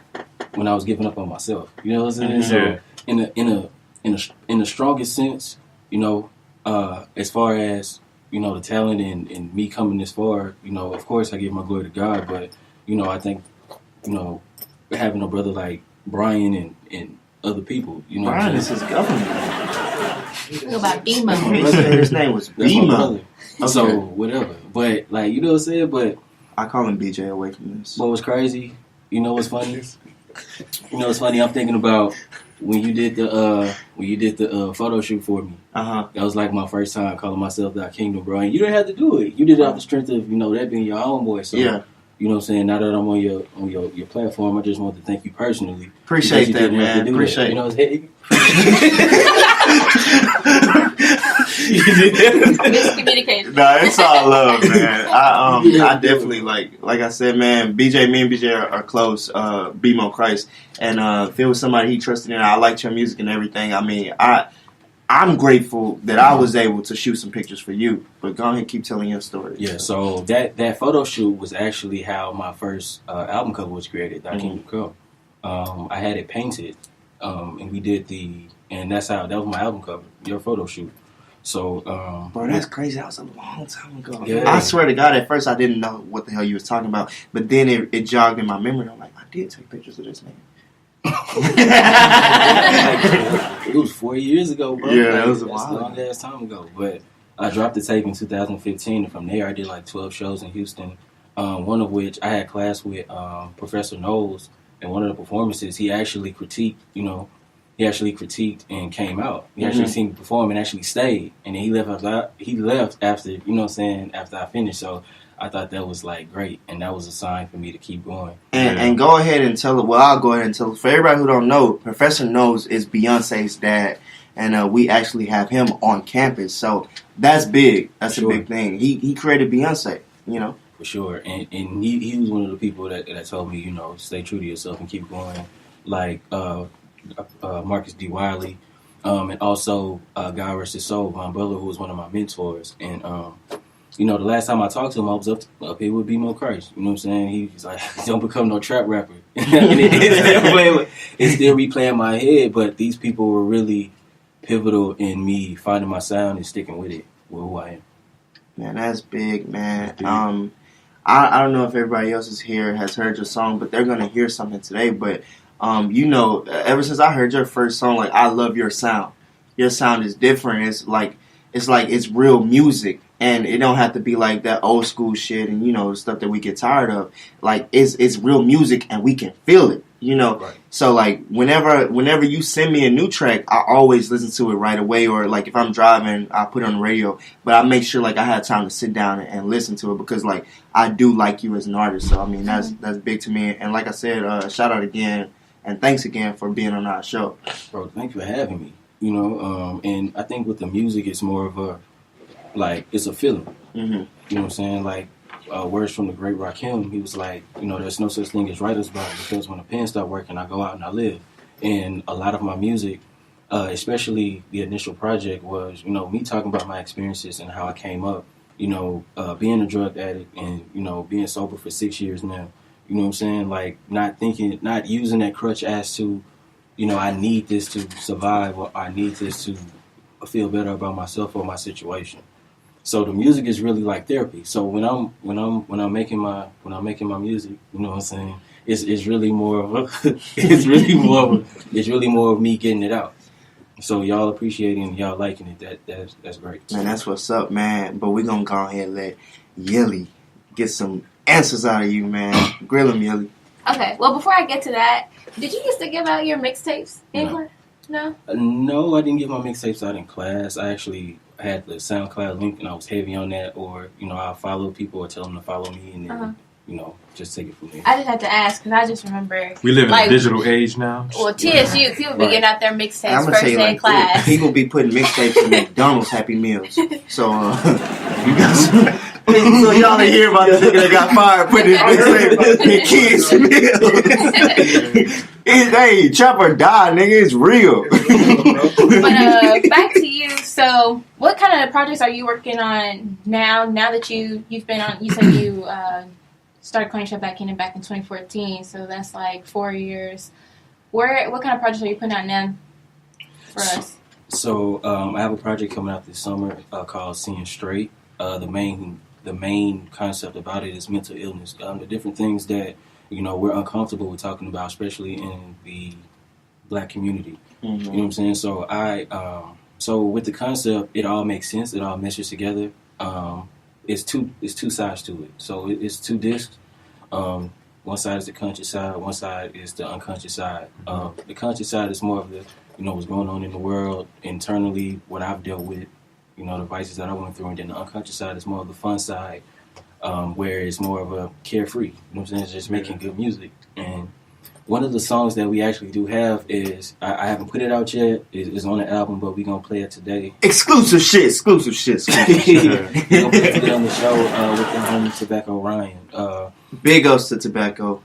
when I was giving up on myself. You know what I'm saying? So in the strongest sense, you know, as far as, you know, the talent and me coming this far, you know, of course I give my glory to God, but, you know, I think, you know, having a brother like Brian and other people, you know. Brian is his government. What about Bemo? His name was Bemo. Okay. So, whatever. But, like, you know what I'm saying? But I call him BJ away from this. What was crazy, you know what's funny? You know what's funny? I'm thinking about when you did the photo shoot for me. That was like my first time calling myself thykingdem, bro. And you didn't have to do it. You did it out the strength of, you know, that being your homeboy. So, yeah. You know what I'm saying? Now that I'm on your platform, I just want to thank you personally. Appreciate that, man. Appreciate it. You know, Miscommunication. Nah, it's all love, man. I definitely like I said, man. Me and BJ are close. bmoechrist, and if it was somebody he trusted in, I liked your music and everything. I mean, I'm grateful that I was able to shoot some pictures for you. But go ahead and keep telling your story. Yeah. So that photo shoot was actually how my first album cover was created. thykingdem Come. I had it painted, and we did and that was my album cover. Your photo shoot. So, bro, that's crazy. That was a long time ago. Yeah. I swear to God, at first I didn't know what the hell you was talking about, but then it jogged in my memory. I'm like, I did take pictures of this man. It was 4 years ago, bro. Yeah, that was a while. Long ass time ago. But I dropped the tape in 2015, and from there I did like 12 shows in Houston. One of which I had class with Professor Knowles, and one of the performances he actually critiqued. You know. He actually critiqued and came out. He actually seen me perform and actually stayed. And then he left after, you know what I'm saying, after I finished. So I thought that was like great. And that was a sign for me to keep going. And go ahead and tell it. Well, I'll go ahead and tell it. For everybody who don't know, Professor Knowles is Beyonce's dad. And we actually have him on campus. So that's big. That's a big thing. He created Beyonce, you know. For sure. And he was one of the people that told me, you know, stay true to yourself and keep going. Like, Marcus D. Wiley, and also God rest his soul, Von Butler, who was one of my mentors. And you know, the last time I talked to him, I was up here with bmoechrist. You know what I'm saying? He's like, "Don't become no trap rapper." And it's still replaying my head, but these people were really pivotal in me finding my sound and sticking with it, with who I am. Man, that's big, man. That's big. I don't know if everybody else is here has heard your song, but they're gonna hear something today. But you know, ever since I heard your first song, like, I love your sound. Your sound is different. it's like it's real music, and it don't have to be like that old school shit and the stuff that we get tired of. Like it's real music, and we can feel it. Right. So like whenever you send me a new track, I always listen to it right away, or like if I'm driving, I put it on the radio. But I make sure like I have time to sit down and listen to it, because like I do like you as an artist. So I mean that's big to me. And like I said, shout out again and thanks again for being on our show. Bro, thank you for having me. And I think with the music, it's more of a it's a feeling. Mm-hmm. You know what I'm saying? Like. Words from the great Rakim, he was like, there's no such thing as writer's block, because when the pen stop working, I go out and I live. And a lot of my music, especially the initial project, was, me talking about my experiences and how I came up, being a drug addict and, being sober for 6 years now. You know what I'm saying? Like, not using that crutch as to, I need this to survive, or I need this to feel better about myself or my situation. So the music is really like therapy. So when I'm making my music, you know what I'm saying? It's really more of me getting it out. So y'all appreciating and y'all liking it. That's great. Man, that's what's up, man. But we're gonna go ahead and let Yelly get some answers out of you, man. Grill him, Yelly. Okay. Well, before I get to that, did you used to give out your mixtapes in class? No. No, I didn't give my mixtapes out in class. I actually had the SoundCloud link, and I was heavy on that, or I'll follow people or tell them to follow me, and then just take it from there. I just had to ask because I just remember we live in a digital age now. Well, TSU people be getting out their mixtapes first day in class. class. People be putting mixtapes in McDonald's Happy Meals. So you got some. So y'all didn't hear about the nigga that got fired putting his mixtape in kids' meals. Hey, Chopper died, nigga. It's real. But back to you. So, what kind of projects are you working on now? Now that you've been on, you said you started Coin Shop back in 2014. So that's like 4 years. What kind of projects are you putting out now for us? So I have a project coming out this summer called Seeing Straight. The main concept about it is mental illness. The different things that we're uncomfortable with talking about, especially in the Black community. Mm-hmm. You know what I'm saying? So so with the concept, it all makes sense. It all meshes together. It's two sides to it. So it's two discs. One side is the conscious side. One side is the unconscious side. The conscious side is more of the what's going on in the world internally, what I've dealt with, the vices that I went through, and then the unconscious side is more of the fun side. Where it's more of a carefree, what I'm saying? It's just making good music. And one of the songs that we actually do have is, I haven't put it out yet, it's on the album, but we're going to play it today. Exclusive shit. We're going to play it on the show with the homie Tobacco Ryan. Big ups to Tobacco.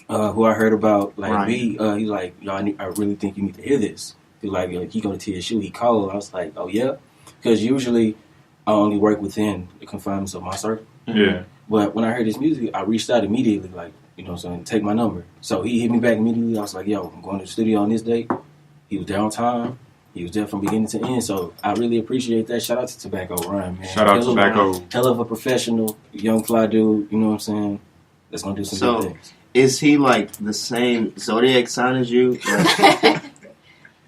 Who I heard about, he's like, I really think you need to hear this. He's like, he go to TSU, he called. I was like, oh yeah? Because usually I only work within the confinements of my circle. Yeah. But when I heard his music, I reached out immediately, take my number. So he hit me back immediately. I was like, yo, I'm going to the studio on this date. He was there on time. He was there from beginning to end. So I really appreciate that. Shout out to Tobacco Ryan, man. Shout out to Tobacco. Hell of a professional, young fly dude, you know what I'm saying? That's going to do some good things. Is he like the same zodiac sign as you?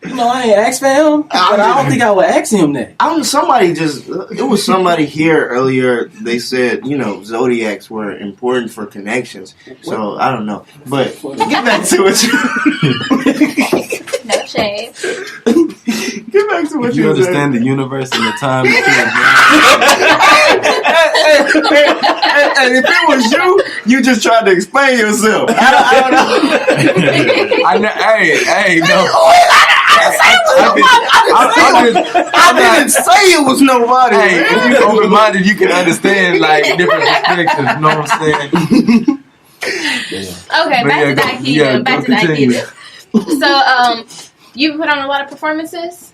I ain't asked for him, but I don't think I would ask him that. It was somebody here earlier, they said, zodiacs were important for connections. So, I don't know. But, get back to it. No shade. Get back to what you understand the universe and the time. And if it was you just tried to explain yourself. I don't know. Hey, no. I didn't say it was nobody. Hey, if you're open-minded, you can understand different perspectives. You know what I'm saying? Okay, back to that kingdom. So, you put on a lot of performances?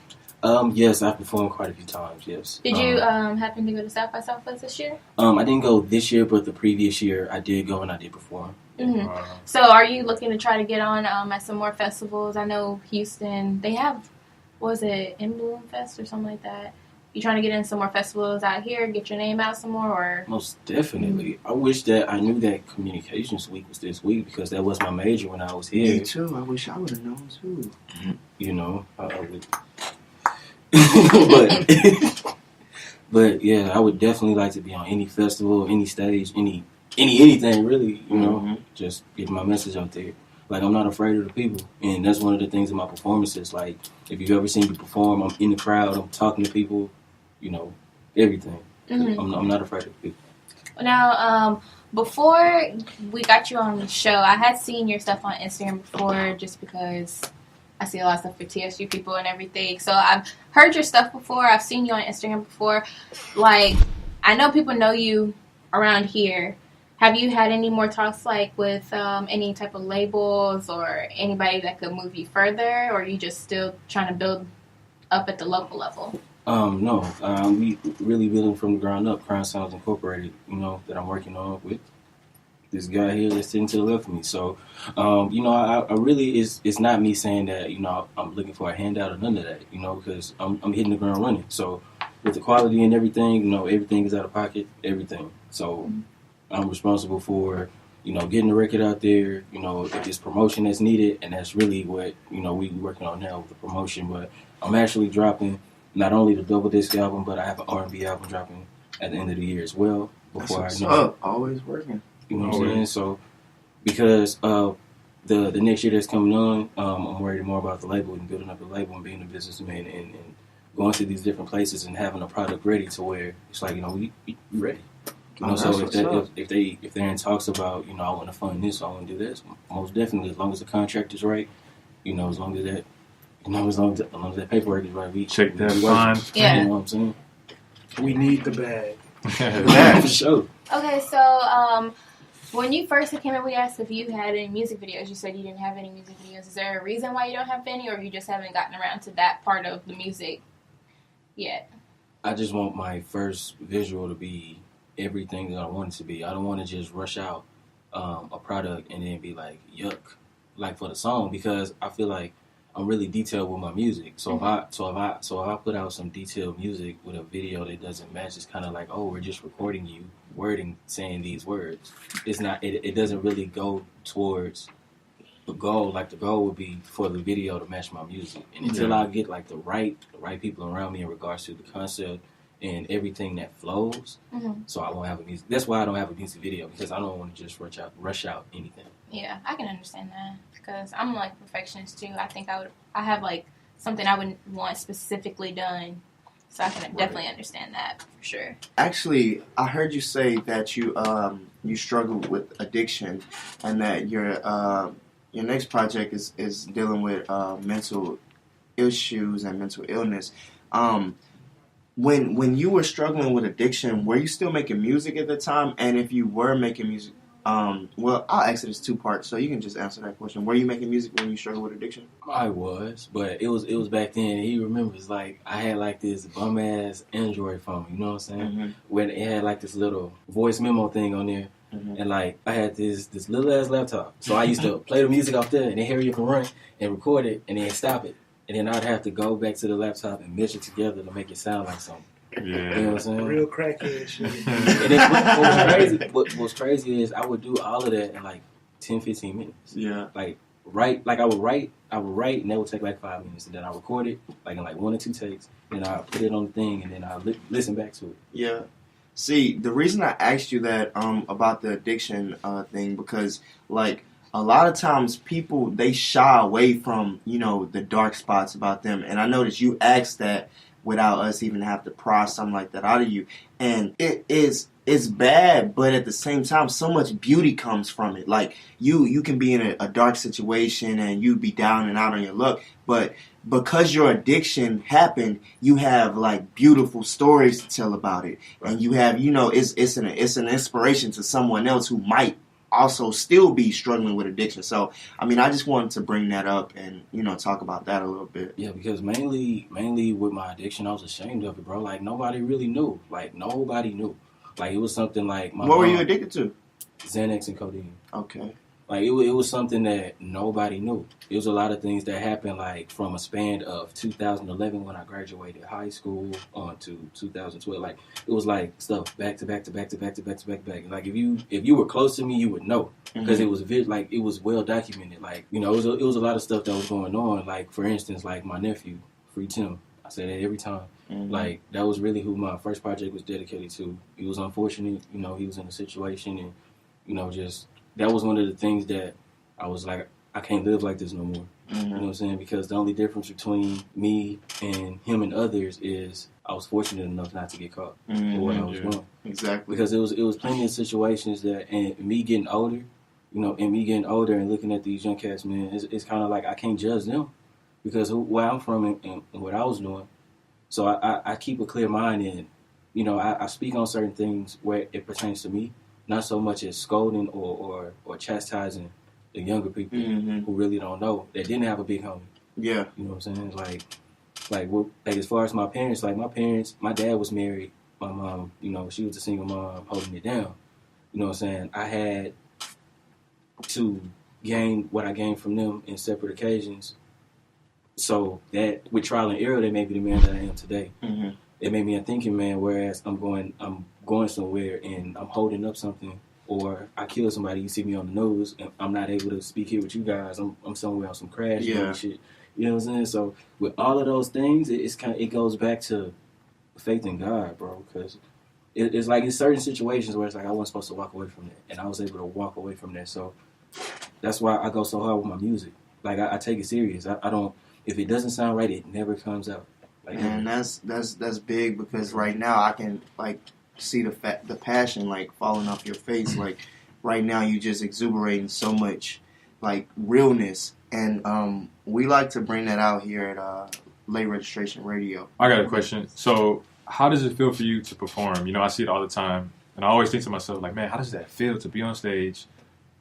Yes, I've performed quite a few times, yes. Did you happen to go to South by Southwest this year? I didn't go this year, but the previous year I did go and I did perform. Mm-hmm. So are you looking to try to get on at some more festivals? I know Houston, they have, what was it, In Bloom Fest or something like that? You trying to get in some more festivals out here, get your name out some more? Or Most definitely. I wish that I knew that Communications Week was this week, because that was my major when I was here. Me too. I wish I would have known too. I would. But But yeah, I would definitely like to be on any festival, any stage, anything really. You know, just get my message out there. Like, I'm not afraid of the people, and that's one of the things in my performances. Like, if you've ever seen me perform, I'm in the crowd, I'm talking to people, you know, everything. I'm not afraid of the people. Now, before we got you on the show, I had seen your stuff on Instagram before, just because I see a lot of stuff for TSU people and everything. So I've heard your stuff before. I've seen you on Instagram before. Like, I know people know you around here. Have you had any more talks, like, with any type of labels or anybody that could move you further, or are you just still trying to build up at the local level? No. We really building from the ground up. Crown Sounds Incorporated, you know, that I'm working on with this guy here that's sitting to the left of me. So, you know, I really, it's not me saying that, you know, I'm looking for a handout or none of that, you know, because I'm hitting the ground running. So, with the quality and everything, you know, everything is out of pocket, everything. So, I'm responsible for, you know, getting the record out there, you know, if it's promotion that's needed, and that's really what, you know, we working on now with the promotion. But I'm actually dropping not only the double disc album, but I have an R&B album dropping at the end of the year as well. Before that's what's up. Always working. You know what I'm saying? So, because of the next year that's coming on, I'm worried more about the label and building up the label and being a businessman and going to these different places and having a product ready to where it's like, you know, we ready. You know, so if they're in talks about, you know, I want to fund this, I want to do this, most definitely, as long as the contract is right, you know, as long as that, you know, as long as that paperwork is right, we check that fine. Yeah. You know what I'm saying? We need the bag. Yeah, for sure. Okay, so when you first came in, we asked if you had any music videos. You said you didn't have any music videos. Is there a reason why you don't have any, or you just haven't gotten around to that part of the music yet? I just want my first visual to be everything that I want it to be. I don't want to just rush out a product and then be like, yuck, like for the song, because I feel like I'm really detailed with my music. So if I put out some detailed music with a video that doesn't match, it's kind of like, oh, we're just recording you wording, saying these words. It's not. It doesn't really go towards the goal. Like, the goal would be for the video to match my music. And until I get like the right people around me in regards to the concept and everything that flows, so I won't have a music. That's why I don't have a music video, because I don't want to just rush out anything. Yeah, I can understand that, because I'm like perfectionist too. I think I have like something I would want specifically done, so I can definitely understand that for sure. Actually, I heard you say that you struggle with addiction, and that your next project is dealing with mental issues and mental illness. When you were struggling with addiction, were you still making music at the time? And if you were making music, well, I'll answer this two parts, so you can just answer that question. Were you making music when you struggled with addiction? I was, but it was back then. He remembers, like, I had like this bum ass Android phone, you know what I'm saying? When it had like this little voice memo thing on there, and like I had this little ass laptop, so I used to play the music off there and then hurry up and run and record it and then stop it. And then I'd have to go back to the laptop and mesh it together to make it sound like something. Yeah. You know what I'm saying? Real crackhead shit. And then what's crazy is I would do all of that in like 10, 15 minutes. Yeah. Like, I would write, and that would take like 5 minutes. And then I record it, like in like 1 or 2 takes. Then I put it on the thing, and then I listen back to it. Yeah. See, the reason I asked you that about the addiction thing, because like, a lot of times people, they shy away from, you know, the dark spots about them. And I noticed you asked that without us even have to pry something like that out of you. And it's bad, but at the same time, so much beauty comes from it. Like, you can be in a dark situation and you be down and out on your luck, but because your addiction happened, you have like beautiful stories to tell about it. And you have, you know, it's an inspiration to someone else who might also still be struggling with addiction. So, I mean, I just wanted to bring that up and, you know, talk about that a little bit. Yeah, because mainly with my addiction, I was ashamed of it, bro. Like, nobody really knew. Like, nobody knew. Like, it was something like my What were you addicted to? Xanax and codeine. Okay. Like, it was something that nobody knew. It was a lot of things that happened, like, from a span of 2011 when I graduated high school on to 2012. Like, it was like stuff back to back to back to back to back to back to back. Like, if you were close to me, you would know, because it was it was well documented. Like, you know, it was a lot of stuff that was going on. Like, for instance, like my nephew, Free Tim. I say that every time. Mm-hmm. Like, that was really who my first project was dedicated to. It was unfortunate, you know, he was in a situation, and, you know, just, that was one of the things that I was like, I can't live like this no more. Mm-hmm. You know what I'm saying? Because the only difference between me and him and others is I was fortunate enough not to get caught for what I was doing. Exactly. Because it was plenty of situations that, and me getting older, you know, and looking at these young cats, man, it's kind of like I can't judge them because where I'm from and what I was doing. So I keep a clear mind, and, you know, I speak on certain things where it pertains to me, not so much as scolding or chastising the younger people who really don't know, that didn't have a big homie. Yeah. You know what I'm saying? Like as far as my parents, my dad was married. My mom, you know, she was a single mom holding it down. You know what I'm saying? I had to gain what I gained from them in separate occasions. So that with trial and error, that made me the man that I am today. Mm-hmm. It made me a thinking man, whereas I'm going somewhere and I'm holding up something, or I kill somebody, you see me on the news, and I'm not able to speak here with you guys. I'm somewhere on some crash shit. You know what I'm saying? So with all of those things, it goes back to faith in God, bro. Because it's like in certain situations where it's like I wasn't supposed to walk away from that, and I was able to walk away from that. So that's why I go so hard with my music. Like I take it serious. I don't. If it doesn't sound right, it never comes out. Like, man, that's big, because right now I can like see the passion like falling off your face. Like right now you just exuberating so much like realness, and we like to bring that out here at Late Registration Radio. I got a question. So how does it feel for you to perform? You know, I see it all the time, and I always think to myself like, man, how does that feel to be on stage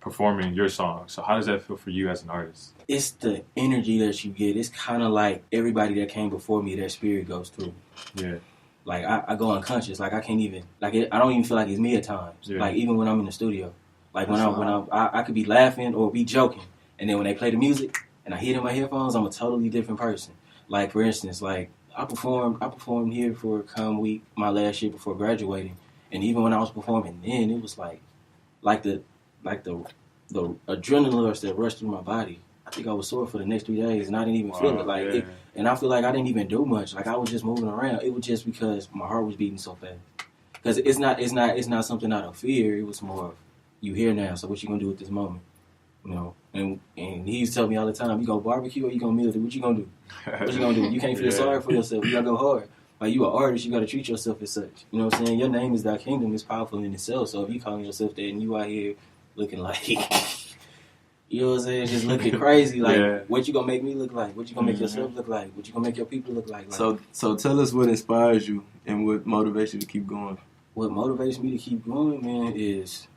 performing your song? So how does that feel for you as an artist? It's the energy that you get. It's kind of like everybody that came before me, their spirit goes through. Yeah. Like, I go unconscious. Like, I can't even, like, I don't even feel like it's me at times. Yeah. Like, even when I'm in the studio. Like, when I could be laughing or be joking, and then when they play the music and I hear it in my headphones, I'm a totally different person. Like, for instance, like, I performed here for Come Week my last year before graduating, and even when I was performing then, it was like the adrenaline rush that rushed through my body. I think I was sore for the next 3 days, and I didn't even feel it. Like, and I feel like I didn't even do much. Like, I was just moving around. It was just because my heart was beating so fast. Because it's not something out of fear. It was more of, you here now, so what you gonna do at this moment? You know, and he used to tell me all the time, you gonna barbecue or you gonna meal it? What you gonna do? What you gonna do? You can't feel sorry for yourself. You gotta go hard. Like, you an artist, you gotta treat yourself as such. You know what I'm saying? Your name is thykingdem. It's powerful in itself. So if you calling yourself that and you out here looking like, you know what I'm saying, just looking crazy, like, what you gonna make me look like? What you gonna make yourself look like? What you gonna make your people look like? So tell us what inspires you and what motivates you to keep going. What motivates me to keep going, man, is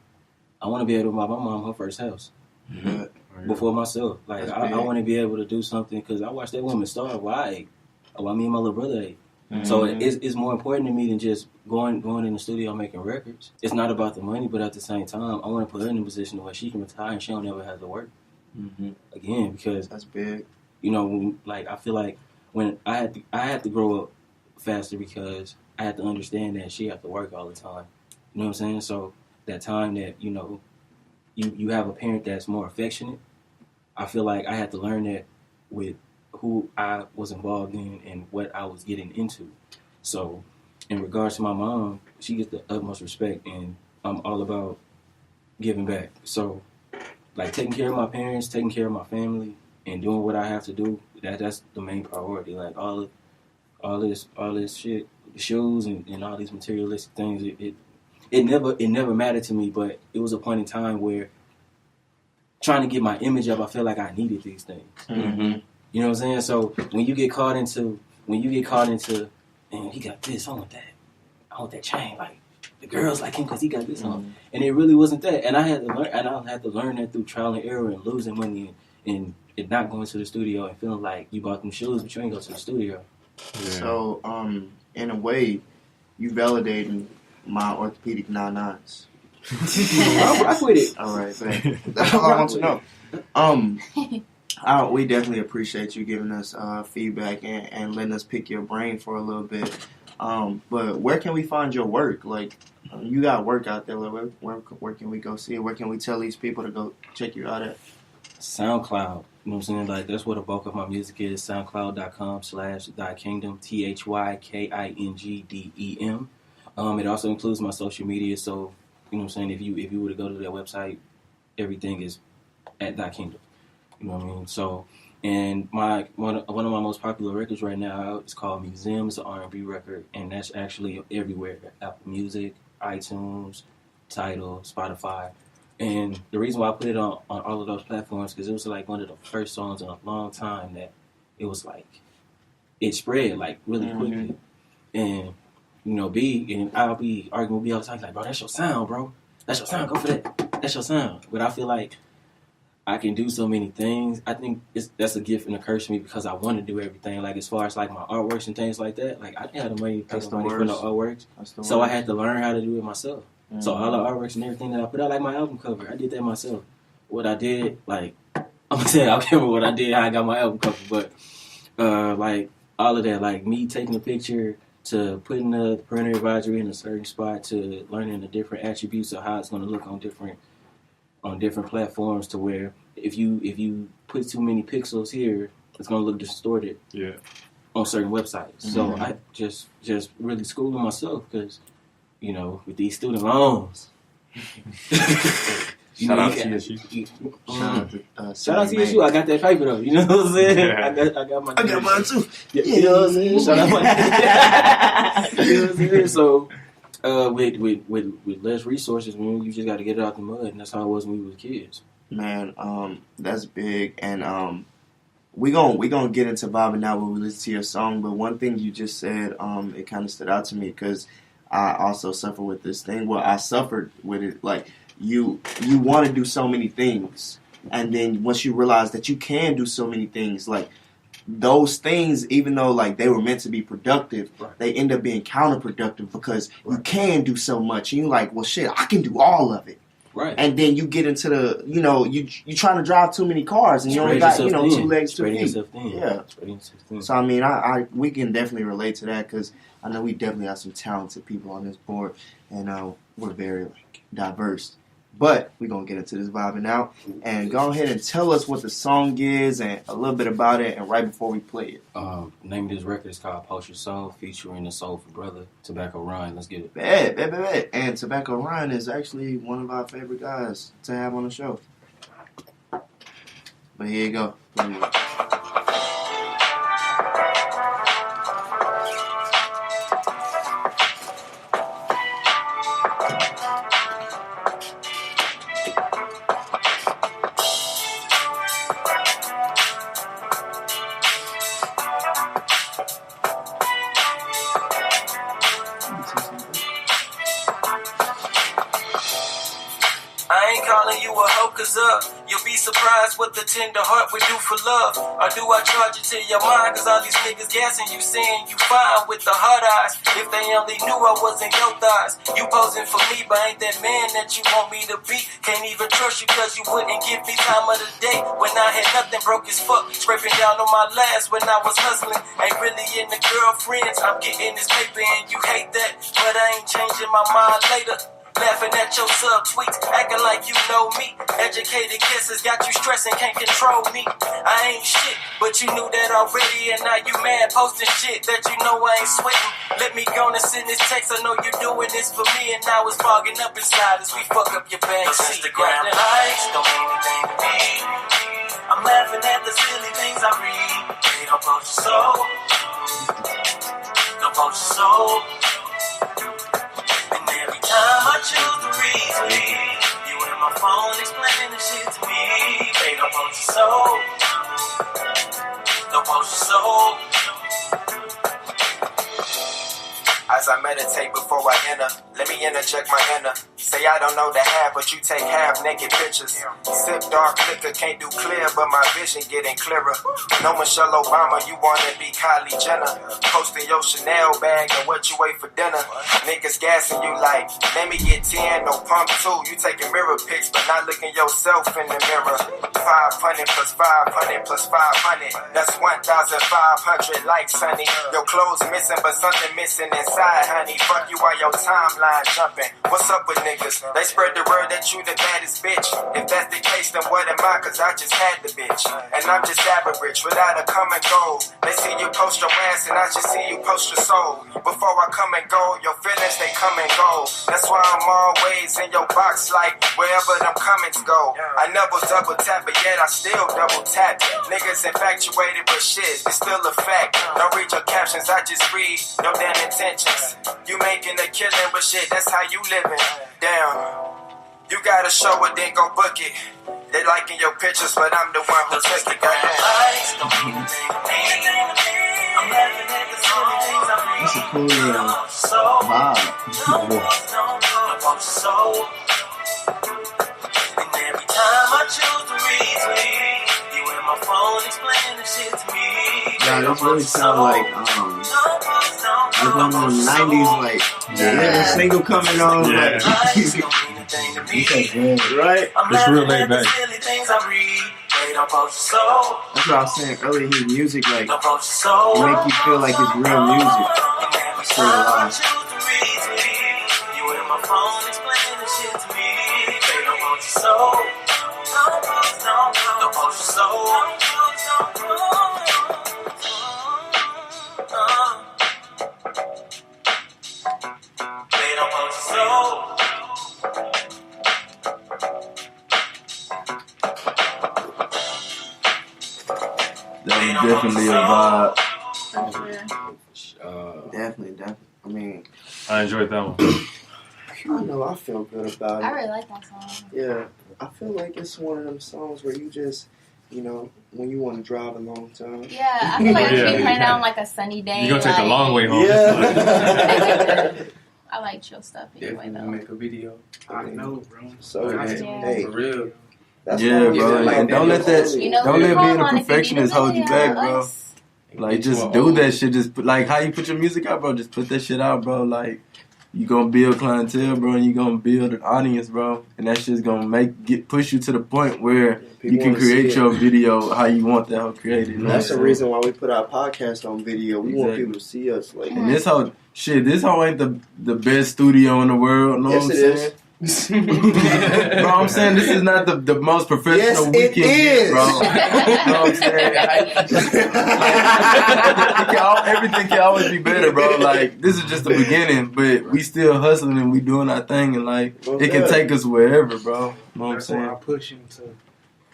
I want to be able to buy my mom her first house. Mm-hmm. Before myself. Like, I want to be able to do something, because I watched that woman starve while I ate, while me and my little brother ate. Mm-hmm. So it's more important to me than just going in the studio making records. It's not about the money, but at the same time, I want to put her in a position where she can retire and she don't ever have to work again, because that's big. You know, like, I feel like when I had to grow up faster, because I had to understand that she had to work all the time. You know what I'm saying? So that time that, you know, you have a parent that's more affectionate, I feel like I had to learn that with who I was involved in and what I was getting into. So in regards to my mom, she gets the utmost respect, and I'm all about giving back. So, like, taking care of my parents, taking care of my family, and doing what I have to do, that's the main priority. Like, all this shit, the shoes and all these materialistic things, it never mattered to me, but it was a point in time where trying to get my image up, I felt like I needed these things. Mm-hmm. You know what I'm saying? So when you get caught into, man, he got this, I want that chain. Like, the girls like him because he got this on. And it really wasn't that. And I had to learn that through trial and error and losing money and not going to the studio and feeling like you bought them shoes, but you ain't go to the studio. Yeah. So, in a way, you validating my orthopedic 9-9s. I quit it. All right, man. That's all I want to know. We definitely appreciate you giving us feedback and letting us pick your brain for a little bit. But where can we find your work? Like, you got work out there. Like, where can we go see it? Where can we tell these people to go check you out at? SoundCloud. You know what I'm saying? Like, that's where the bulk of my music is. SoundCloud.com/thykingdem, thykingdem. It also includes my social media. So, you know what I'm saying? If you were to go to that website, everything is at thykingdem. You know what I mean? So, and one of my most popular records right now is called Museum. It's an R&B record, and that's actually everywhere: Apple Music, iTunes, Tidal, Spotify. And the reason why I put it on all of those platforms, because it was like one of the first songs in a long time that it was like, it spread like really quickly. And, you know, and I'll be arguing with B all the time, like, bro, that's your sound, bro. That's your sound, go for that. That's your sound. But I feel like I can do so many things. I think that's a gift and a curse to me because I want to do everything. Like, as far as like my artworks and things like that, like I didn't have the money to pay somebody for no artworks. So I had to learn how to do it myself. So all the artworks and everything that I put out, like my album cover, I did that myself. What I did, like, I'm gonna say I'll remember what I did, how I got my album cover, but like all of that, like me taking a picture to putting the printer advisory in a certain spot to learning the different attributes of how it's gonna look on different platforms, to where if you put too many pixels here, it's gonna look distorted. Yeah. On certain websites. So I just really schooling myself because, you know, with these student loans. Shout out to TSU. Shout out to TSU. I got that paper though. You know what I'm saying? Yeah. I got mine too. Yeah. You know what I'm saying? Shout out my. You know what I'm saying? So with less resources, man, you just got to get it out the mud, and that's how it was when we were kids. Man, that's big, and we gonna get into vibing now when we listen to your song. But one thing you just said, it kind of stood out to me because I also suffer with this thing. Well, I suffered with it. Like you want to do so many things, and then once you realize that you can do so many things, like those things, even though like they were meant to be productive, they end up being counterproductive because you can do so much, and you're like, well, shit, I can do all of it. Right. And then you get into the, you know, you trying to drive too many cars, and you only got, you know, 2 legs, 2 feet. Yeah. So I mean, we can definitely relate to that because I know we definitely have some talented people on this board, and we're very like diverse. But we're gonna get into this vibing out and go ahead and tell us what the song is and a little bit about it, and right before we play it. Name of this record is called Post Your Soul, featuring the Soulful Brother, Tobacco Ryan. Let's get it. Bet. And Tobacco Ryan is actually one of our favorite guys to have on the show. But here you go. You'll be surprised what the tender heart would do for love. Or do I charge it to your mind? Cause all these niggas gassing you, saying you fine with the hard eyes. If they only knew I wasn't your thighs. You posing for me, but ain't that man that you want me to be. Can't even trust you cause you wouldn't give me time of the day. When I had nothing, broke as fuck, scraping down on my last when I was hustling. Ain't really into girlfriends, I'm getting this paper and you hate that. But I ain't changing my mind later. Laughing at your sub-tweets, acting like you know me. Educated kisses got you stressing, can't control me. I ain't shit, but you knew that already. And now you mad posting shit that you know I ain't sweating. Let me go and send this text, I know you're doing this for me. And now it's fogging up inside as we fuck up your backseat. Instagram likes don't mean anything to me. I'm laughing at the silly things I read. Hey, don't post your soul. Don't post your soul. Every time I choose to retweet, you in my phone explaining the shit to me. They don't post your soul. Don't post your soul. As I meditate before I enter, let me interject my inner. Say I don't know the half, but you take half naked pictures. Sip dark liquor, can't do clear, but my vision getting clearer. No Michelle Obama, you wanna be Kylie Jenner. Posting your Chanel bag and what you ate for dinner. Niggas gassing you like, let me get 10, no pump 2. You taking mirror pics, but not looking yourself in the mirror. 500 plus 500 plus 500. That's 1,500 likes, honey. Your clothes missing, but something missing inside, honey. Fuck you while your timeline line jumping. What's up with niggas? They spread the word that you the baddest bitch. If that's the case, then what am I? Cause I just had the bitch. And I'm just average without a come and go. They see you post your ass and I just see you post your soul. Before I come and go, your feelings they come and go. That's why I'm always in your box like wherever them comments go. I never double tap, but yet I still double tap. Niggas infatuated, but shit, it's still a fact. Don't read your captions, I just read no damn intentions. You making a killing, but shit, that's how you living. Damn. You gotta show it, then go book it. They liking your pictures, but I'm the one who took it. That's a cool vibe. And every time I choose to retweet, you in my phone explaining shit to me. Yeah, those really sound like one of those 90s, like, living single coming on. Yeah. Right? It's real laid back. That's what I was saying earlier, his music, like, make you feel like it's real music. It's real life. Definitely a vibe. Definitely. I mean, I enjoyed that one. I know I feel good about it. I really like that song. Yeah, I feel like it's one of them songs where you just, you know, when you want to drive a long time. Yeah, I feel like it should be Yeah. playing on like a sunny day. You're gonna take a long way home. Yeah. I like chill stuff anyway, Definitely though. make a video. I know, bro. So, Yeah. hey, For real. that's Yeah, why we bro. feel like And don't let that, You know, don't let call being a on if you need perfectionist hold you video, back, bro. us. Like, just do that shit. Just put, like, how you put your music out, bro. Just put that shit out, bro. Like, you gonna build clientele, bro, and you gonna build an audience, bro. And that shit's gonna push you to the point where you can create your video how you want that whole created. You know That's what the I'm reason why we put our podcast on video. We want Exactly. people to see us. Like, saying? And this whole ain't the best studio in the world. Know yes, what I'm it saying? is. Bro, I'm saying this is not the most professional Yes, we it can get, is. bro. You know what I'm saying? Everything can always be better, bro. Like, this is just the beginning, but we still hustling and we doing our thing, and like, it can take us wherever, bro. You know what I'm That's why I saying? push him to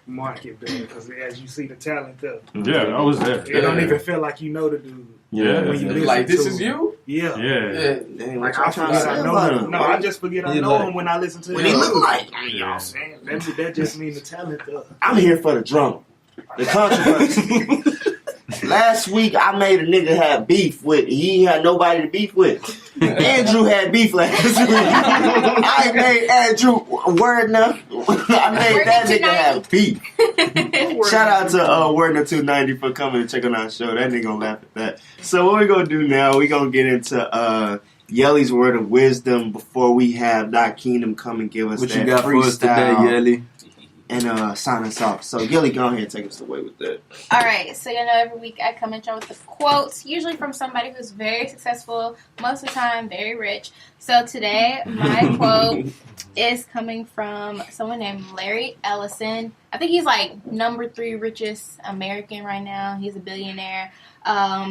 market better, because as you see the talent there, Yeah, I was there. it don't even feel like you know the dude. Yeah. When you listen Like, this to is him. you? Yeah. Yeah. Dang, Like, what I y'all trying to forget say I know about him. him? No, I just forget I He know like- him when I listen to What him. he look like? You know what I'm saying? That just means the talent there. I'm here for the drama. The controversy. Last week, I made a nigga have beef with. He had nobody to beef with. Andrew had beef last week. I made Andrew word enough. I made that nigga have beef. Shout out to Wordner 290 for coming and checking out our show. That nigga gonna laugh at that. So what we gonna do now? We gonna get into Yelly's word of wisdom before we have thykingdem come and give us What that you got for us today, freestyle Yelly? and sign us off. So Yelly, go ahead and take us away with that. All right, so you know every week I come and show with the quotes, usually from somebody who's very successful, most of the time very rich. So today my quote is coming from someone named Larry Ellison. I think he's like number 3 richest American right now. He's a billionaire.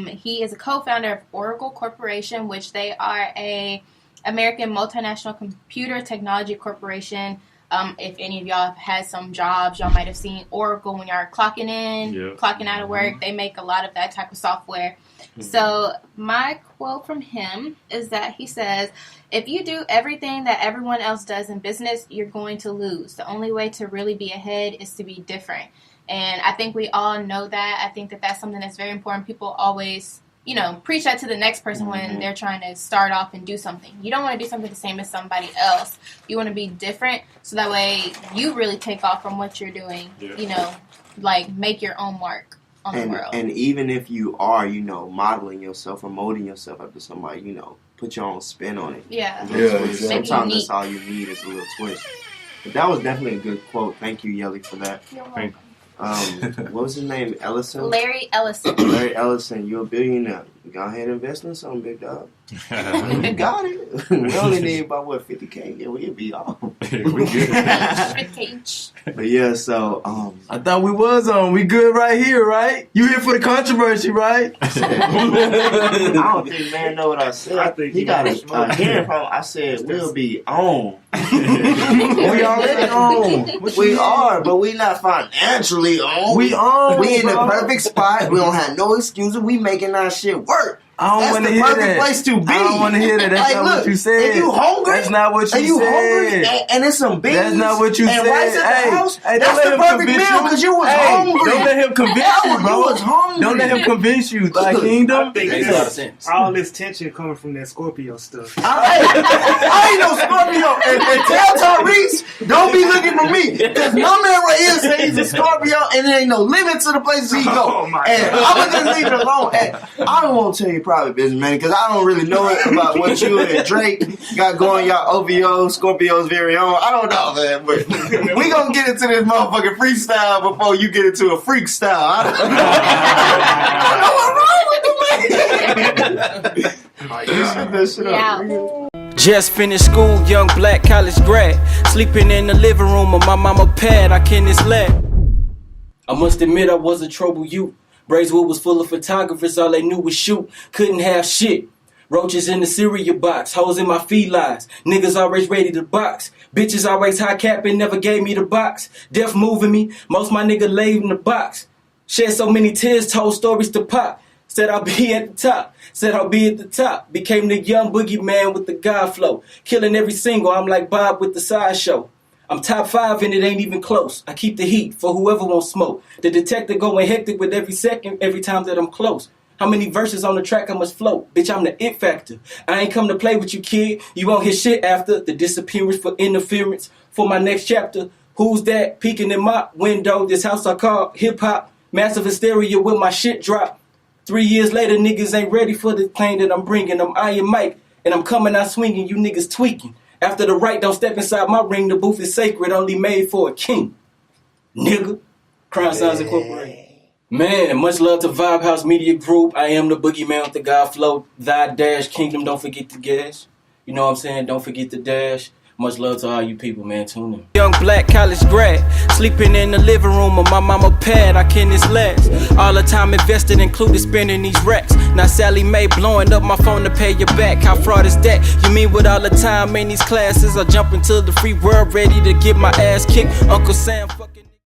He is a co-founder of Oracle Corporation, which they are a American multinational computer technology corporation. If any of y'all have had some jobs, y'all might have seen Oracle when y'all are clocking in, clocking out of work. They make a lot of that type of software. So my quote from him is that he says, if you do everything that everyone else does in business, you're going to lose. The only way to really be ahead is to be different. And I think we all know that. I think that that's something that's very important. People always, you know, preach that to the next person when they're trying to start off and do something. You don't want to do something the same as somebody else. You want to be different so that way you really take off from what you're doing. You know, like make your own mark on the world. And even if you are, you know, modeling yourself or molding yourself after somebody, you know, put your own spin on it. Yeah. Sometimes that's all you need is a little twist. But that was definitely a good quote. Thank you, Yelly, for that. You're welcome. What was his name? Ellison? Larry Ellison. Larry Ellison, you're a billionaire. Go ahead and invest in something, big dog. You got it. We only need about, what, 50K? Yeah, we'll be off. We good. But yeah, so, I thought we was on. We good right here, right? You here for the controversy, right? I don't think man know what I said. I think he got a hearing problem. I said we'll be on. We already on. We are, but we not financially on. We on. We in the bro. perfect spot. We don't have no excuses. We making our shit work. I don't That's want to the hear perfect that. place to be. I don't want to hear that. That's Like, not look, what you said. If you hungry, that's not what you and you said. hungry, and it's some beans. That's not what you and said. rice at the house. Hey, that's the perfect meal because you was hungry. Don't let him convince you, bro. You was hungry. Don't let him convince you. Thykingdem. I think Makes a lot of sense. all this tension coming from that Scorpio stuff. I ain't no Scorpio. And tell Tyrese, don't be looking for me. Because my man right here says he's a Scorpio and there ain't no limit to the places he go. Oh my And God. I'm going to just leave it alone. And I don't want to tell you private business, man, because I don't really know it about what you and Drake got going, y'all OVO, Scorpio's very own. I don't know, man. But we going to get into this motherfucking freestyle before you get into a freak style. I don't know what's wrong with the man. Yeah. Just finished school, young black college grad. Sleeping in the living room of my mama pad, I can't lad. I must admit I was a trouble youth. Braeswood was full of photographers, all they knew was shoot. Couldn't have shit. Roaches in the cereal box, hoes in my felines. Niggas always ready to box. Bitches always high capping, never gave me the box. Death moving me, most my nigga laid in the box. Shed so many tears, told stories to pop. Said I'll be at the top, said I'll be at the top. Became the young boogeyman with the God flow. Killing every single, I'm like Bob with the sideshow. I'm top 5 and it ain't even close. I keep the heat for whoever wants smoke. The detector going hectic with every second, every time that I'm close. How many verses on the track I must float? Bitch, I'm the it factor. I ain't come to play with you, kid. You won't hear shit after the disappearance for interference. For my next chapter, who's that peeking in my window? This house I call hip-hop. Massive hysteria with my shit drop. 3 years later, niggas ain't ready for the plane that I'm bringing. I'm Iron Mike, and I'm coming out swinging. You niggas tweaking. After the right, don't step inside my ring. The booth is sacred, only made for a king. Nigga. Crime Sounds Incorporated. Man, much love to Vibehouse Media Group. I am the boogeyman with the God flow. Thykingdem, don't forget the gas. You know what I'm saying? Don't forget the dash. Much love to all you people, man. Tune in. Young black college grad, sleeping in the living room of my mama pad. I can't last. All the time invested, included spending these racks. Now Sally Mae blowing up my phone to pay you back. How fraud is that? You mean with all the time in these classes? I jump into the free world, ready to get my ass kicked. Uncle Sam, fuck.